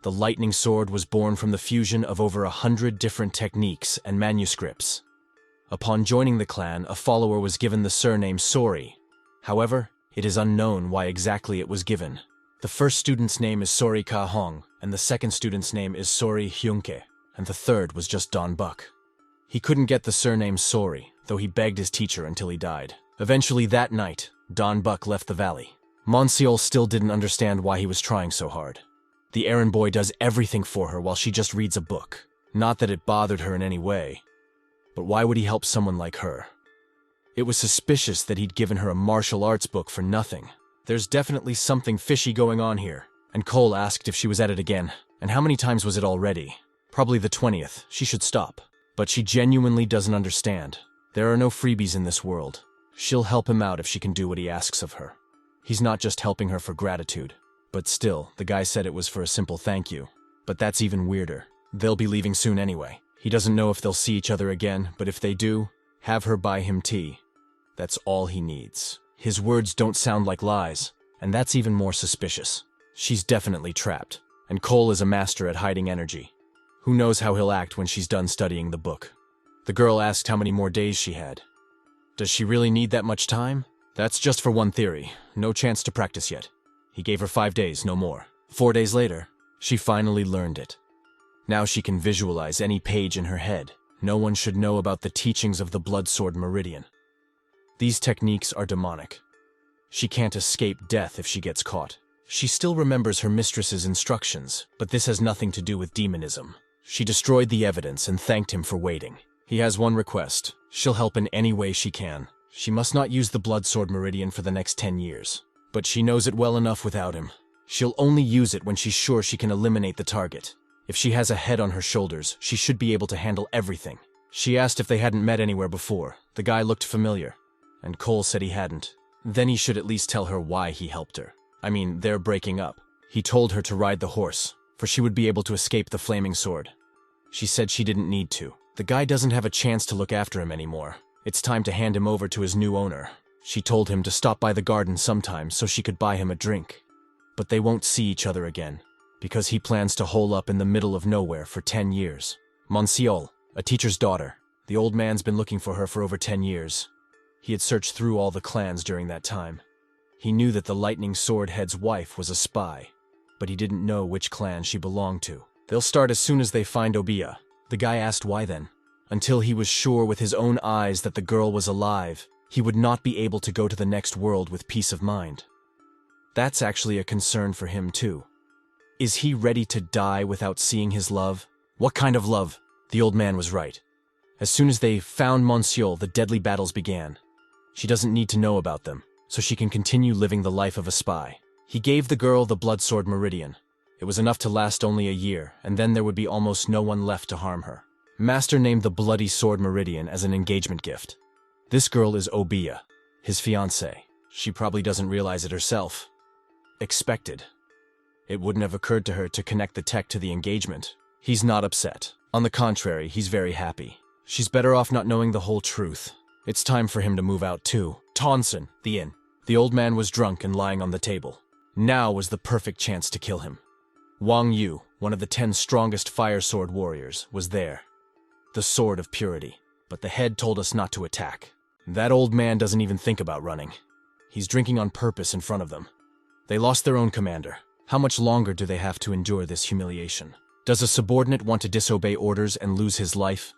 The lightning sword was born from the fusion of over 100 different techniques and manuscripts. Upon joining the clan, a follower was given the surname Sori. However, it is unknown why exactly it was given. The first student's name is Sori Ka-hong, and the second student's name is Sori Hyunkei, and the third was just Donbuk. He couldn't get the surname Sori, though he begged his teacher until he died. Eventually that night, Donbuk left the valley. Monsieur still didn't understand why he was trying so hard. The errand boy does everything for her while she just reads a book. Not that it bothered her in any way. But why would he help someone like her? It was suspicious that he'd given her a martial arts book for nothing. There's definitely something fishy going on here. And Cole asked if she was at it again. And how many times was it already? Probably the 20th. She should stop. But she genuinely doesn't understand. There are no freebies in this world. She'll help him out if she can do what he asks of her. He's not just helping her for gratitude. But still, the guy said it was for a simple thank you. But that's even weirder. They'll be leaving soon anyway. He doesn't know if they'll see each other again, but if they do, have her buy him tea. That's all he needs. His words don't sound like lies, and that's even more suspicious. She's definitely trapped, and Cole is a master at hiding energy. Who knows how he'll act when she's done studying the book. The girl asked how many more days she had. Does she really need that much time? That's just for one theory. No chance to practice yet. He gave her 5 days, no more. 4 days later, she finally learned it. Now she can visualize any page in her head. No one should know about the teachings of the blood sword meridian. These techniques are demonic. She can't escape death if she gets caught. She still remembers her mistress's instructions, but this has nothing to do with demonism. She destroyed the evidence and thanked him for waiting. He has one request. She'll help in any way she can. She must not use the blood sword meridian for the next 10 years. But she knows it well enough without him. She'll only use it when she's sure she can eliminate the target. If she has a head on her shoulders, she should be able to handle everything. She asked if they hadn't met anywhere before. The guy looked familiar, and Cole said he hadn't. Then he should at least tell her why he helped her. I mean, they're breaking up. He told her to ride the horse, for she would be able to escape the flaming sword. She said she didn't need to. The guy doesn't have a chance to look after him anymore. It's time to hand him over to his new owner. She told him to stop by the garden sometime so she could buy him a drink. But they won't see each other again, because he plans to hole up in the middle of nowhere for 10 years. Monsieur, a teacher's daughter. The old man's been looking for her for over 10 years. He had searched through all the clans during that time. He knew that the lightning sword head's wife was a spy, but he didn't know which clan she belonged to. They'll start as soon as they find Obiya. The guy asked why then. Until he was sure with his own eyes that the girl was alive, he would not be able to go to the next world with peace of mind. That's actually a concern for him too. Is he ready to die without seeing his love? What kind of love? The old man was right. As soon as they found Monsieur, the deadly battles began. She doesn't need to know about them, so she can continue living the life of a spy. He gave the girl the blood sword meridian. It was enough to last only a year, and then there would be almost no one left to harm her. Master named the bloody sword meridian as an engagement gift. This girl is Obiya, his fiancée. She probably doesn't realize it herself. Expected. It wouldn't have occurred to her to connect the tech to the engagement. He's not upset. On the contrary, he's very happy. She's better off not knowing the whole truth. It's time for him to move out too. Tonson, the inn. The old man was drunk and lying on the table. Now was the perfect chance to kill him. Wang Yu, one of the 10 strongest fire sword warriors, was there. The sword of purity. But the head told us not to attack. That old man doesn't even think about running. He's drinking on purpose in front of them. They lost their own commander. How much longer do they have to endure this humiliation? Does a subordinate want to disobey orders and lose his life?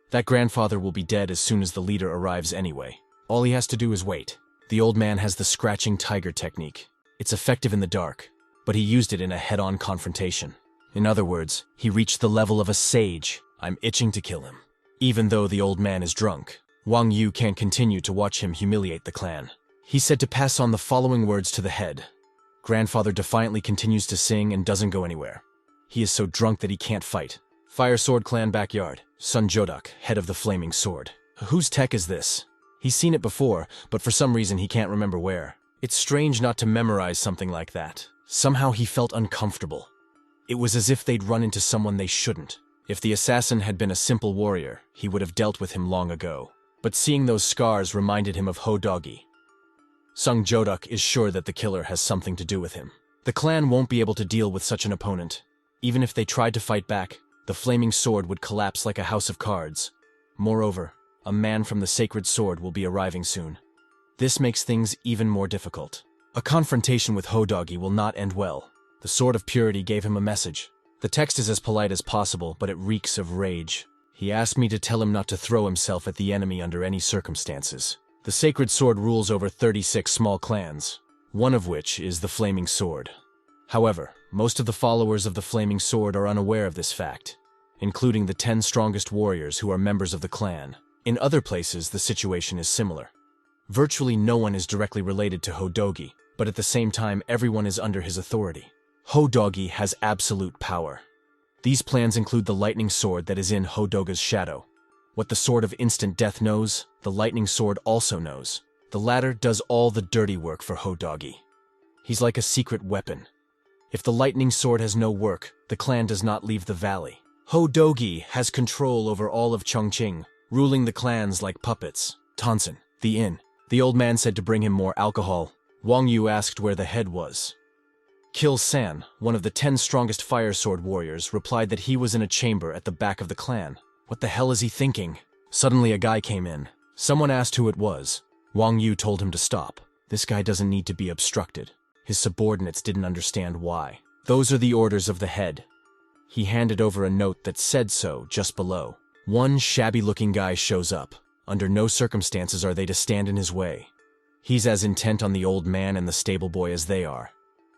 That grandfather will be dead as soon as the leader arrives anyway. All he has to do is wait. The old man has the scratching tiger technique. It's effective in the dark, but he used it in a head-on confrontation. In other words, he reached the level of a sage. I'm itching to kill him. Even though the old man is drunk, Wang Yu can't continue to watch him humiliate the clan. He said to pass on the following words to the head. Grandfather defiantly continues to sing and doesn't go anywhere. He is so drunk that he can't fight. Fire Sword Clan backyard. Sun Jodok, head of the Flaming Sword. Whose tech is this? He's seen it before, but for some reason he can't remember where. It's strange not to memorize something like that. Somehow he felt uncomfortable. It was as if they'd run into someone they shouldn't. If the assassin had been a simple warrior, he would have dealt with him long ago. But seeing those scars reminded him of Ho Dogi. Sung Jodok is sure that the killer has something to do with him. The clan won't be able to deal with such an opponent. Even if they tried to fight back, the flaming sword would collapse like a house of cards. Moreover, a man from the Sacred Sword will be arriving soon. This makes things even more difficult. A confrontation with Ho Dogi will not end well. The Sword of Purity gave him a message. The text is as polite as possible, but it reeks of rage. He asked me to tell him not to throw himself at the enemy under any circumstances. The Sacred Sword rules over 36 small clans, one of which is the Flaming Sword. However, most of the followers of the Flaming Sword are unaware of this fact, including the 10 strongest warriors who are members of the clan. In other places, the situation is similar. Virtually no one is directly related to Ho Dogi, but at the same time everyone is under his authority. Ho Dogi has absolute power. These plans include the lightning sword that is in Ho Doga's shadow. What the Sword of Instant Death knows, the lightning sword also knows. The latter does all the dirty work for Ho Dogi. He's like a secret weapon. If the lightning sword has no work, the clan does not leave the valley. Ho Dogi has control over all of Chongqing, ruling the clans like puppets. Tonson, the inn. The old man said to bring him more alcohol. Wang Yu asked where the head was. Kill San, one of the 10 strongest fire sword warriors, replied that he was in a chamber at the back of the clan. What the hell is he thinking? Suddenly a guy came in. Someone asked who it was. Wang Yu told him to stop. This guy doesn't need to be obstructed. His subordinates didn't understand why. Those are the orders of the head. He handed over a note that said so just below. One shabby-looking guy shows up. Under no circumstances are they to stand in his way. He's as intent on the old man and the stable boy as they are.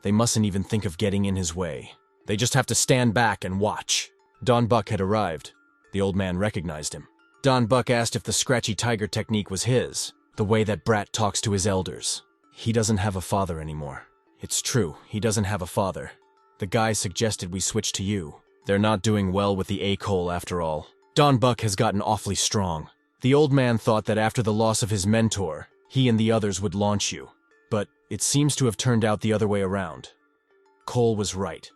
They mustn't even think of getting in his way. They just have to stand back and watch. Don Buck had arrived. The old man recognized him. Don Buck asked if the scratchy tiger technique was his, the way that brat talks to his elders. He doesn't have a father anymore. It's true, he doesn't have a father. The guy suggested we switch to you. They're not doing well with the A-Cole after all. Don Buck has gotten awfully strong. The old man thought that after the loss of his mentor, he and the others would launch you. But it seems to have turned out the other way around. Cole was right.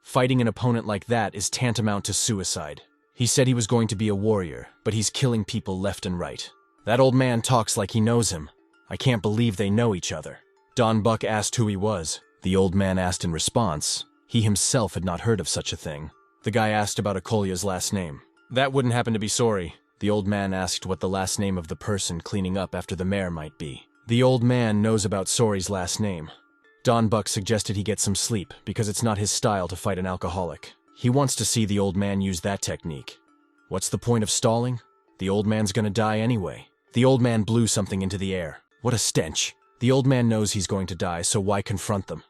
Fighting an opponent like that is tantamount to suicide. He said he was going to be a warrior, but he's killing people left and right. That old man talks like he knows him. I can't believe they know each other. Don Buck asked who he was. The old man asked in response. He himself had not heard of such a thing. The guy asked about Okolya's last name. That wouldn't happen to be Sori. The old man asked what the last name of the person cleaning up after the mayor might be. The old man knows about Sori's last name. Don Buck suggested he get some sleep because it's not his style to fight an alcoholic. He wants to see the old man use that technique. What's the point of stalling? The old man's gonna die anyway. The old man blew something into the air. What a stench. The old man knows he's going to die, so why confront them?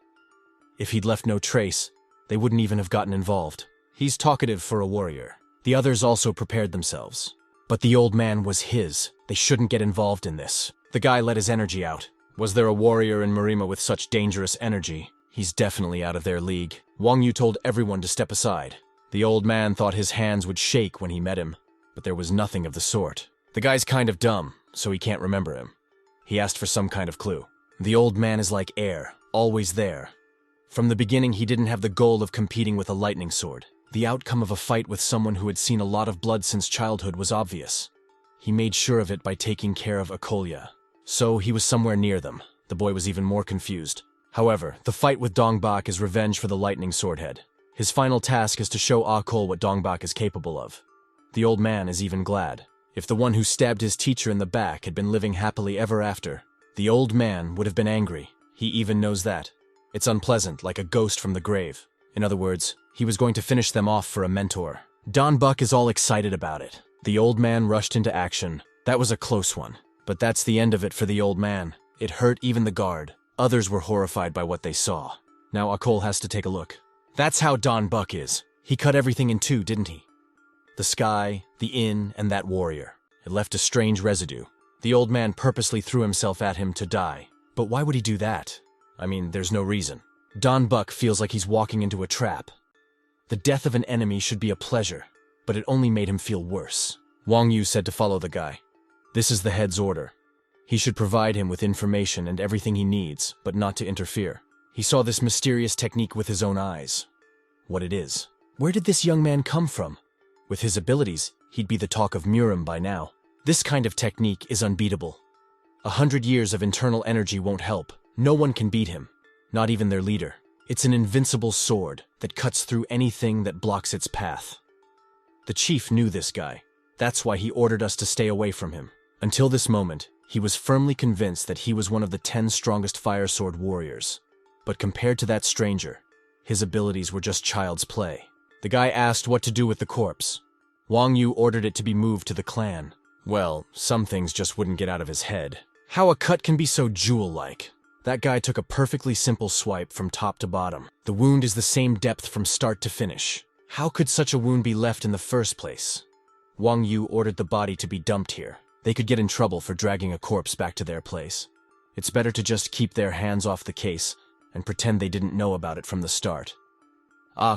If he'd left no trace, they wouldn't even have gotten involved. He's talkative for a warrior. The others also prepared themselves. But the old man was his. They shouldn't get involved in this. The guy let his energy out. Was there a warrior in Marima with such dangerous energy? He's definitely out of their league. Wang Yu told everyone to step aside. The old man thought his hands would shake when he met him, but there was nothing of the sort. The guy's kind of dumb, so he can't remember him. He asked for some kind of clue. The old man is like air, always there. From the beginning, he didn't have the goal of competing with a lightning sword. The outcome of a fight with someone who had seen a lot of blood since childhood was obvious. He made sure of it by taking care of Akolia. So he was somewhere near them. The boy was even more confused. However, the fight with Dongbak is revenge for the lightning sword head. His final task is to show Akol what Dongbak is capable of. The old man is even glad. If the one who stabbed his teacher in the back had been living happily ever after, the old man would have been angry. He even knows that. It's unpleasant, like a ghost from the grave. In other words, he was going to finish them off for a mentor. Dongbak is all excited about it. The old man rushed into action. That was a close one. But that's the end of it for the old man. It hurt even the guard. Others were horrified by what they saw. Now Akol has to take a look. That's how Dongbak is. He cut everything in two, didn't he? The sky, the inn, and that warrior. It left a strange residue. The old man purposely threw himself at him to die. But why would he do that? I mean, there's no reason. Dongbak feels like he's walking into a trap. The death of an enemy should be a pleasure, but it only made him feel worse. Wang Yu said to follow the guy. This is the head's order. He should provide him with information and everything he needs, but not to interfere. He saw this mysterious technique with his own eyes. What it is. Where did this young man come from? With his abilities, he'd be the talk of Murim by now. This kind of technique is unbeatable. 100 years of internal energy won't help. No one can beat him, not even their leader. It's an invincible sword that cuts through anything that blocks its path. The chief knew this guy. That's why he ordered us to stay away from him. Until this moment, he was firmly convinced that he was one of the 10 strongest fire sword warriors. But compared to that stranger, his abilities were just child's play. The guy asked what to do with the corpse. Wang Yu ordered it to be moved to the clan. Well, some things just wouldn't get out of his head. How a cut can be so jewel-like. That guy took a perfectly simple swipe from top to bottom. The wound is the same depth from start to finish. How could such a wound be left in the first place? Wang Yu ordered the body to be dumped here. They could get in trouble for dragging a corpse back to their place. It's better to just keep their hands off the case and pretend they didn't know about it from the start.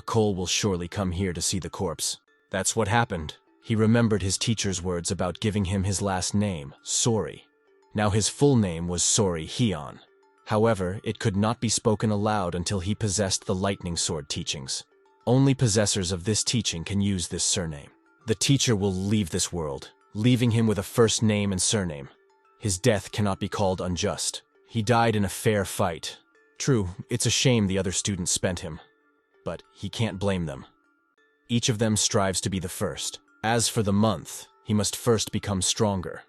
Cole will surely come here to see the corpse. That's what happened. He remembered his teacher's words about giving him his last name, Sori. Now his full name was Sori Heian. However, it could not be spoken aloud until he possessed the lightning sword teachings. Only possessors of this teaching can use this surname. The teacher will leave this world, leaving him with a first name and surname. His death cannot be called unjust. He died in a fair fight. True, it's a shame the other students spent him, but he can't blame them. Each of them strives to be the first. As for the month, he must first become stronger.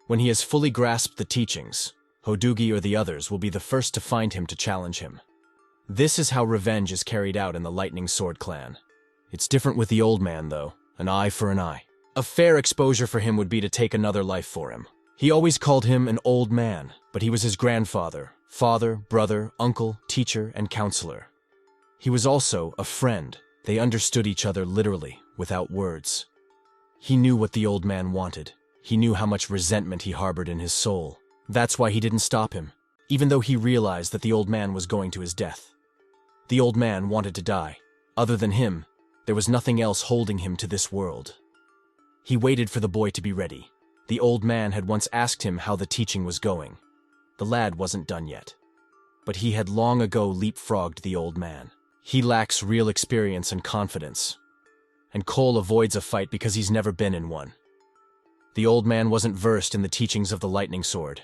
When he has fully grasped the teachings, Hodugi or the others will be the first to find him to challenge him. This is how revenge is carried out in the Lightning Sword clan. It's different with the old man, though. An eye for an eye. A fair exposure for him would be to take another life for him. He always called him an old man, but he was his grandfather, father, brother, uncle, teacher, and counselor. He was also a friend. They understood each other literally, without words. He knew what the old man wanted. He knew how much resentment he harbored in his soul. That's why he didn't stop him, even though he realized that the old man was going to his death. The old man wanted to die. Other than him, there was nothing else holding him to this world. He waited for the boy to be ready. The old man had once asked him how the teaching was going. The lad wasn't done yet. But he had long ago leapfrogged the old man. He lacks real experience and confidence. And Cole avoids a fight because he's never been in one. The old man wasn't versed in the teachings of the lightning sword.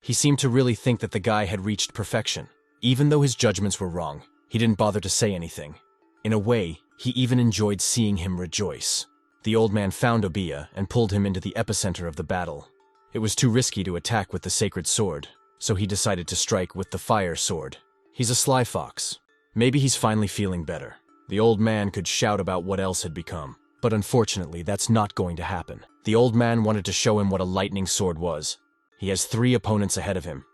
He seemed to really think that the guy had reached perfection. Even though his judgments were wrong, he didn't bother to say anything. In a way, he even enjoyed seeing him rejoice. The old man found Obiya and pulled him into the epicenter of the battle. It was too risky to attack with the sacred sword, so he decided to strike with the fire sword. He's a sly fox. Maybe he's finally feeling better. The old man could shout about what else had become. But unfortunately, that's not going to happen. The old man wanted to show him what a lightning sword was. He has 3 opponents ahead of him.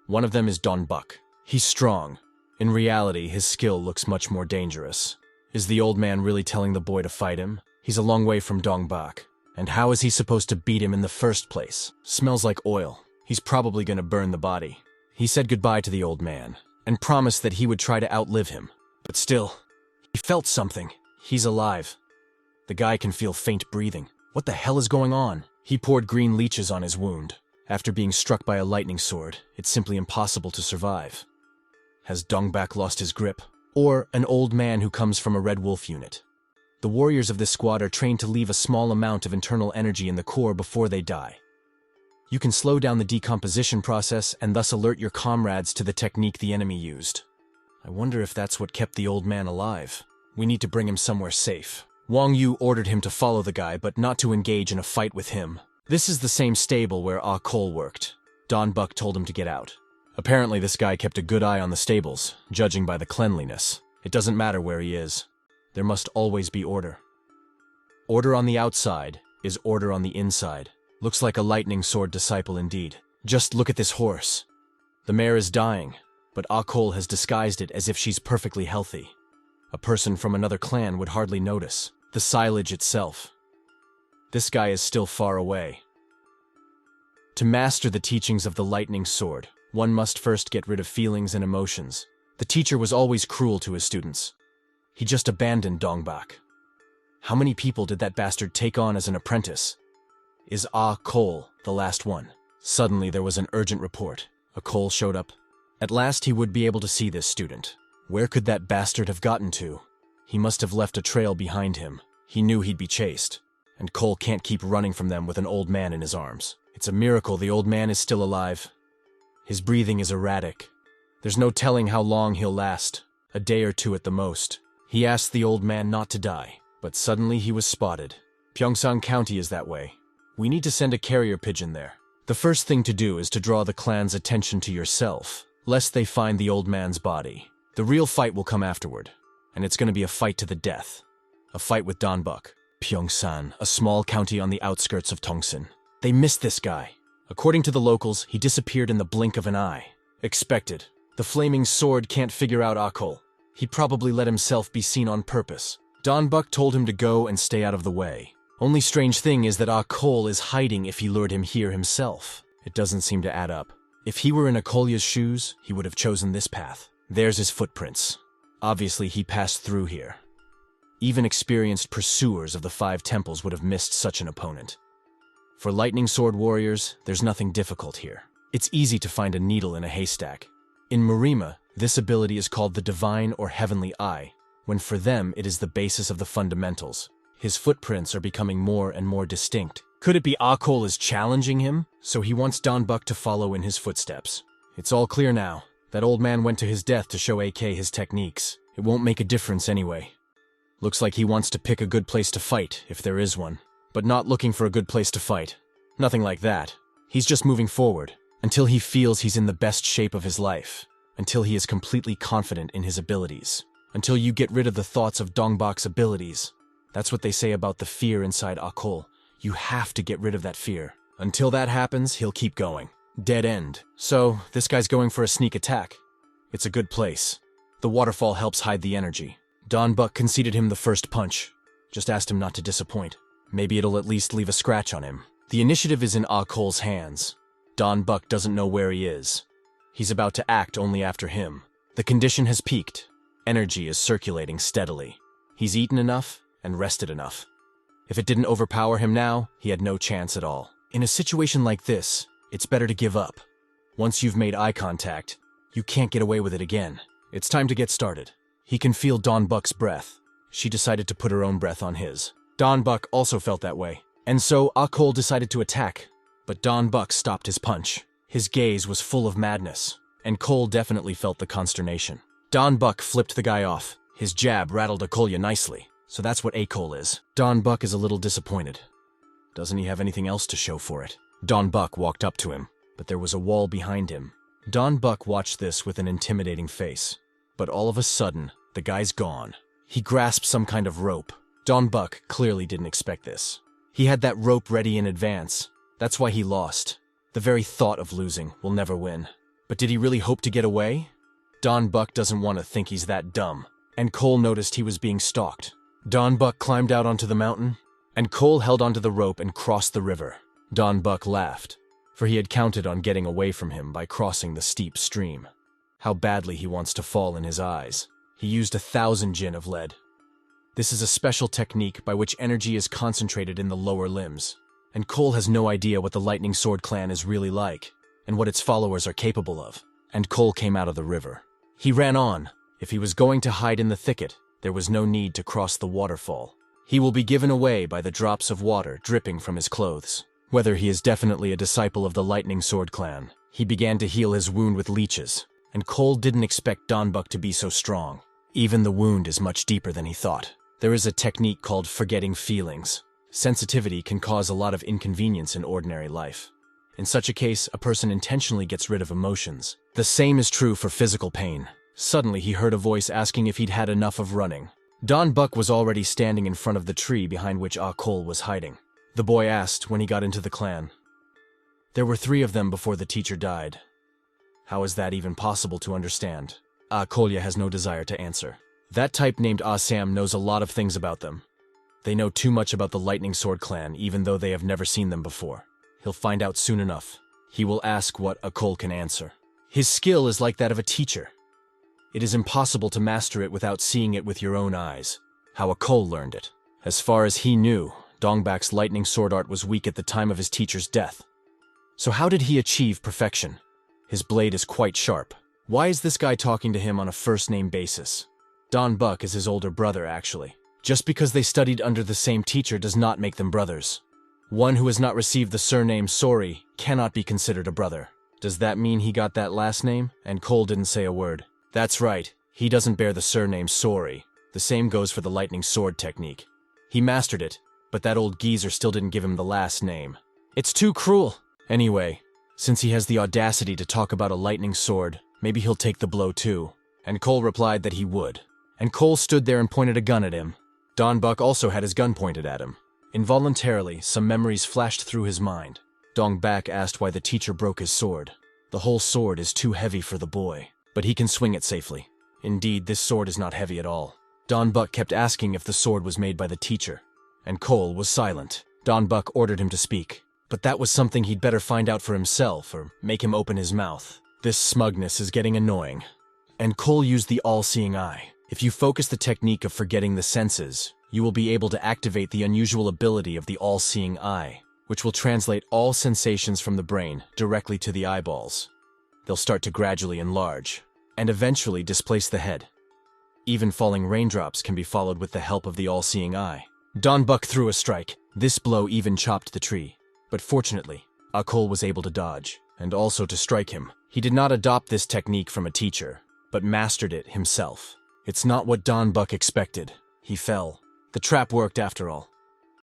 One of them is Dongbak. He's strong. In reality, his skill looks much more dangerous. Is the old man really telling the boy to fight him? He's a long way from Dongbak. And how is he supposed to beat him in the first place? Smells like oil. He's probably gonna burn the body. He said goodbye to the old man, and promised that he would try to outlive him. But still, he felt something. He's alive. The guy can feel faint breathing. What the hell is going on? He poured green leeches on his wound. After being struck by a lightning sword, it's simply impossible to survive. Has Dongbak lost his grip? or an old man who comes from a Red Wolf unit. The warriors of this squad are trained to leave a small amount of internal energy in the core before they die. You can slow down the decomposition process and thus alert your comrades to the technique the enemy used. I wonder if that's what kept the old man alive. We need to bring him somewhere safe. Wang Yu ordered him to follow the guy, but not to engage in a fight with him. This is the same stable where Ah Cole worked. Don Buck told him to get out. Apparently this guy kept a good eye on the stables, judging by the cleanliness. It doesn't matter where he is. There must always be order. Order on the outside is order on the inside. Looks like a lightning sword disciple indeed. Just look at this horse. The mare is dying, but Ah Cole has disguised it as if she's perfectly healthy. A person from another clan would hardly notice. The silage itself. This guy is still far away. To master the teachings of the lightning sword, one must first get rid of feelings and emotions. The teacher was always cruel to his students. He just abandoned Dongbak. How many people did that bastard take on as an apprentice? Is Ah Cole the last one? Suddenly there was an urgent report. A Cole showed up. At last he would be able to see this student. Where could that bastard have gotten to? He must have left a trail behind him. He knew he'd be chased, and Cole can't keep running from them with an old man in his arms. It's a miracle the old man is still alive. His breathing is erratic. There's no telling how long he'll last, a day or two at the most. He asked the old man not to die, but suddenly he was spotted. Pyeongsan County is that way. We need to send a carrier pigeon there. The first thing to do is to draw the clan's attention to yourself, lest they find the old man's body. The real fight will come afterward, and it's going to be a fight to the death. A fight with Donbuk. Pyeongsan, a small county on the outskirts of Tongsan. They missed this guy. According to the locals, he disappeared in the blink of an eye. Expected. The flaming sword can't figure out Akol. He probably let himself be seen on purpose. Donbuk told him to go and stay out of the way. Only strange thing is that Akol is hiding if he lured him here himself. It doesn't seem to add up. If he were in Akolya's shoes, he would have chosen this path. There's his footprints. Obviously, he passed through here. Even experienced pursuers of the 5 temples would have missed such an opponent. For lightning sword warriors, there's nothing difficult here. It's easy to find a needle in a haystack. In Marima, this ability is called the divine or heavenly eye, when for them it is the basis of the fundamentals. His footprints are becoming more and more distinct. Could it be Akol is challenging him, so he wants Donbuk to follow in his footsteps? It's all clear now. That old man went to his death to show AK his techniques. It won't make a difference anyway. Looks like he wants to pick a good place to fight, if there is one. But not looking for a good place to fight. Nothing like that. He's just moving forward, until he feels he's in the best shape of his life. Until he is completely confident in his abilities. Until you get rid of the thoughts of Dongbak's abilities. That's what they say about the fear inside Akol. You have to get rid of that fear. Until that happens, he'll keep going. Dead end. So, this guy's going for a sneak attack. It's a good place. The waterfall helps hide the energy. Donbuk conceded him the first punch. Just asked him not to disappoint. Maybe it'll at least leave a scratch on him. The initiative is in Akol's hands. Donbuk doesn't know where he is. He's about to act only after him. The condition has peaked. Energy is circulating steadily. He's eaten enough and rested enough. If it didn't overpower him now, he had no chance at all. In a situation like this, it's better to give up. Once you've made eye contact, you can't get away with it again. It's time to get started. He can feel Donbuk's breath. She decided to put her own breath on his. Donbuk also felt that way. And so Akol decided to attack. But Donbuk stopped his punch. His gaze was full of madness. And Cole definitely felt the consternation. Donbuk flipped the guy off. His jab rattled Akolya nicely. So that's what Akol is. Donbuk is a little disappointed. Doesn't he have anything else to show for it? Donbuk walked up to him, but there was a wall behind him. Donbuk watched this with an intimidating face. But all of a sudden, the guy's gone. He grasped some kind of rope. Donbuk clearly didn't expect this. He had that rope ready in advance. That's why he lost. The very thought of losing will never win. But did he really hope to get away? Donbuk doesn't want to think he's that dumb. And Cole noticed he was being stalked. Donbuk climbed out onto the mountain, and Cole held onto the rope and crossed the river. Donbuk laughed, for he had counted on getting away from him by crossing the steep stream. How badly he wants to fall in his eyes. He used 1,000 jin of lead. This is a special technique by which energy is concentrated in the lower limbs, and Cole has no idea what the Lightning Sword clan is really like, and what its followers are capable of. And Cole came out of the river. He ran on, If he was going to hide in the thicket, there was no need to cross the waterfall. He will be given away by the drops of water dripping from his clothes. Whether he is definitely a disciple of the Lightning Sword clan, he began to heal his wound with leeches, and Cole didn't expect Donbuk to be so strong. Even the wound is much deeper than he thought. There is a technique called forgetting feelings. Sensitivity can cause a lot of inconvenience in ordinary life. In such a case, a person intentionally gets rid of emotions. The same is true for physical pain. Suddenly, he heard a voice asking if he'd had enough of running. Donbuk was already standing in front of the tree behind which Cole was hiding. The boy asked when he got into the clan. There were 3 of them before the teacher died. How is that even possible to understand? Kolya has no desire to answer. That type named Sam knows a lot of things about them. They know too much about the Lightning Sword clan, even though they have never seen them before. He'll find out soon enough. He will ask what Cole can answer. His skill is like that of a teacher. It is impossible to master it without seeing it with your own eyes. How Cole learned it. As far as he knew, Dongbak's lightning sword art was weak at the time of his teacher's death. So how did he achieve perfection? His blade is quite sharp. Why is this guy talking to him on a first-name basis? Donbuk is his older brother, actually. Just because they studied under the same teacher does not make them brothers. One who has not received the surname Sori cannot be considered a brother. Does that mean he got that last name? And Cole didn't say a word. That's right, he doesn't bear the surname Sori. The same goes for the lightning sword technique. He mastered it, but that old geezer still didn't give him the last name. It's too cruel. Anyway, since he has the audacity to talk about a lightning sword, maybe he'll take the blow too. And Cole replied that he would. And Cole stood there and pointed a gun at him. Donbuk also had his gun pointed at him. Involuntarily, some memories flashed through his mind. Dongbak asked why the teacher broke his sword. The whole sword is too heavy for the boy, but he can swing it safely. Indeed, this sword is not heavy at all. Donbuk kept asking if the sword was made by the teacher, and Cole was silent. Donbuk ordered him to speak, but that was something he'd better find out for himself or make him open his mouth. This smugness is getting annoying. And Cole used the all-seeing eye. If you focus the technique of forgetting the senses, you will be able to activate the unusual ability of the all-seeing eye, which will translate all sensations from the brain directly to the eyeballs. They'll start to gradually enlarge, and eventually displace the head. Even falling raindrops can be followed with the help of the all-seeing eye. Donbuk threw a strike. This blow even chopped the tree. But fortunately, Cole was able to dodge, and also to strike him. He did not adopt this technique from a teacher, but mastered it himself. It's not what Donbuk expected. He fell. The trap worked after all.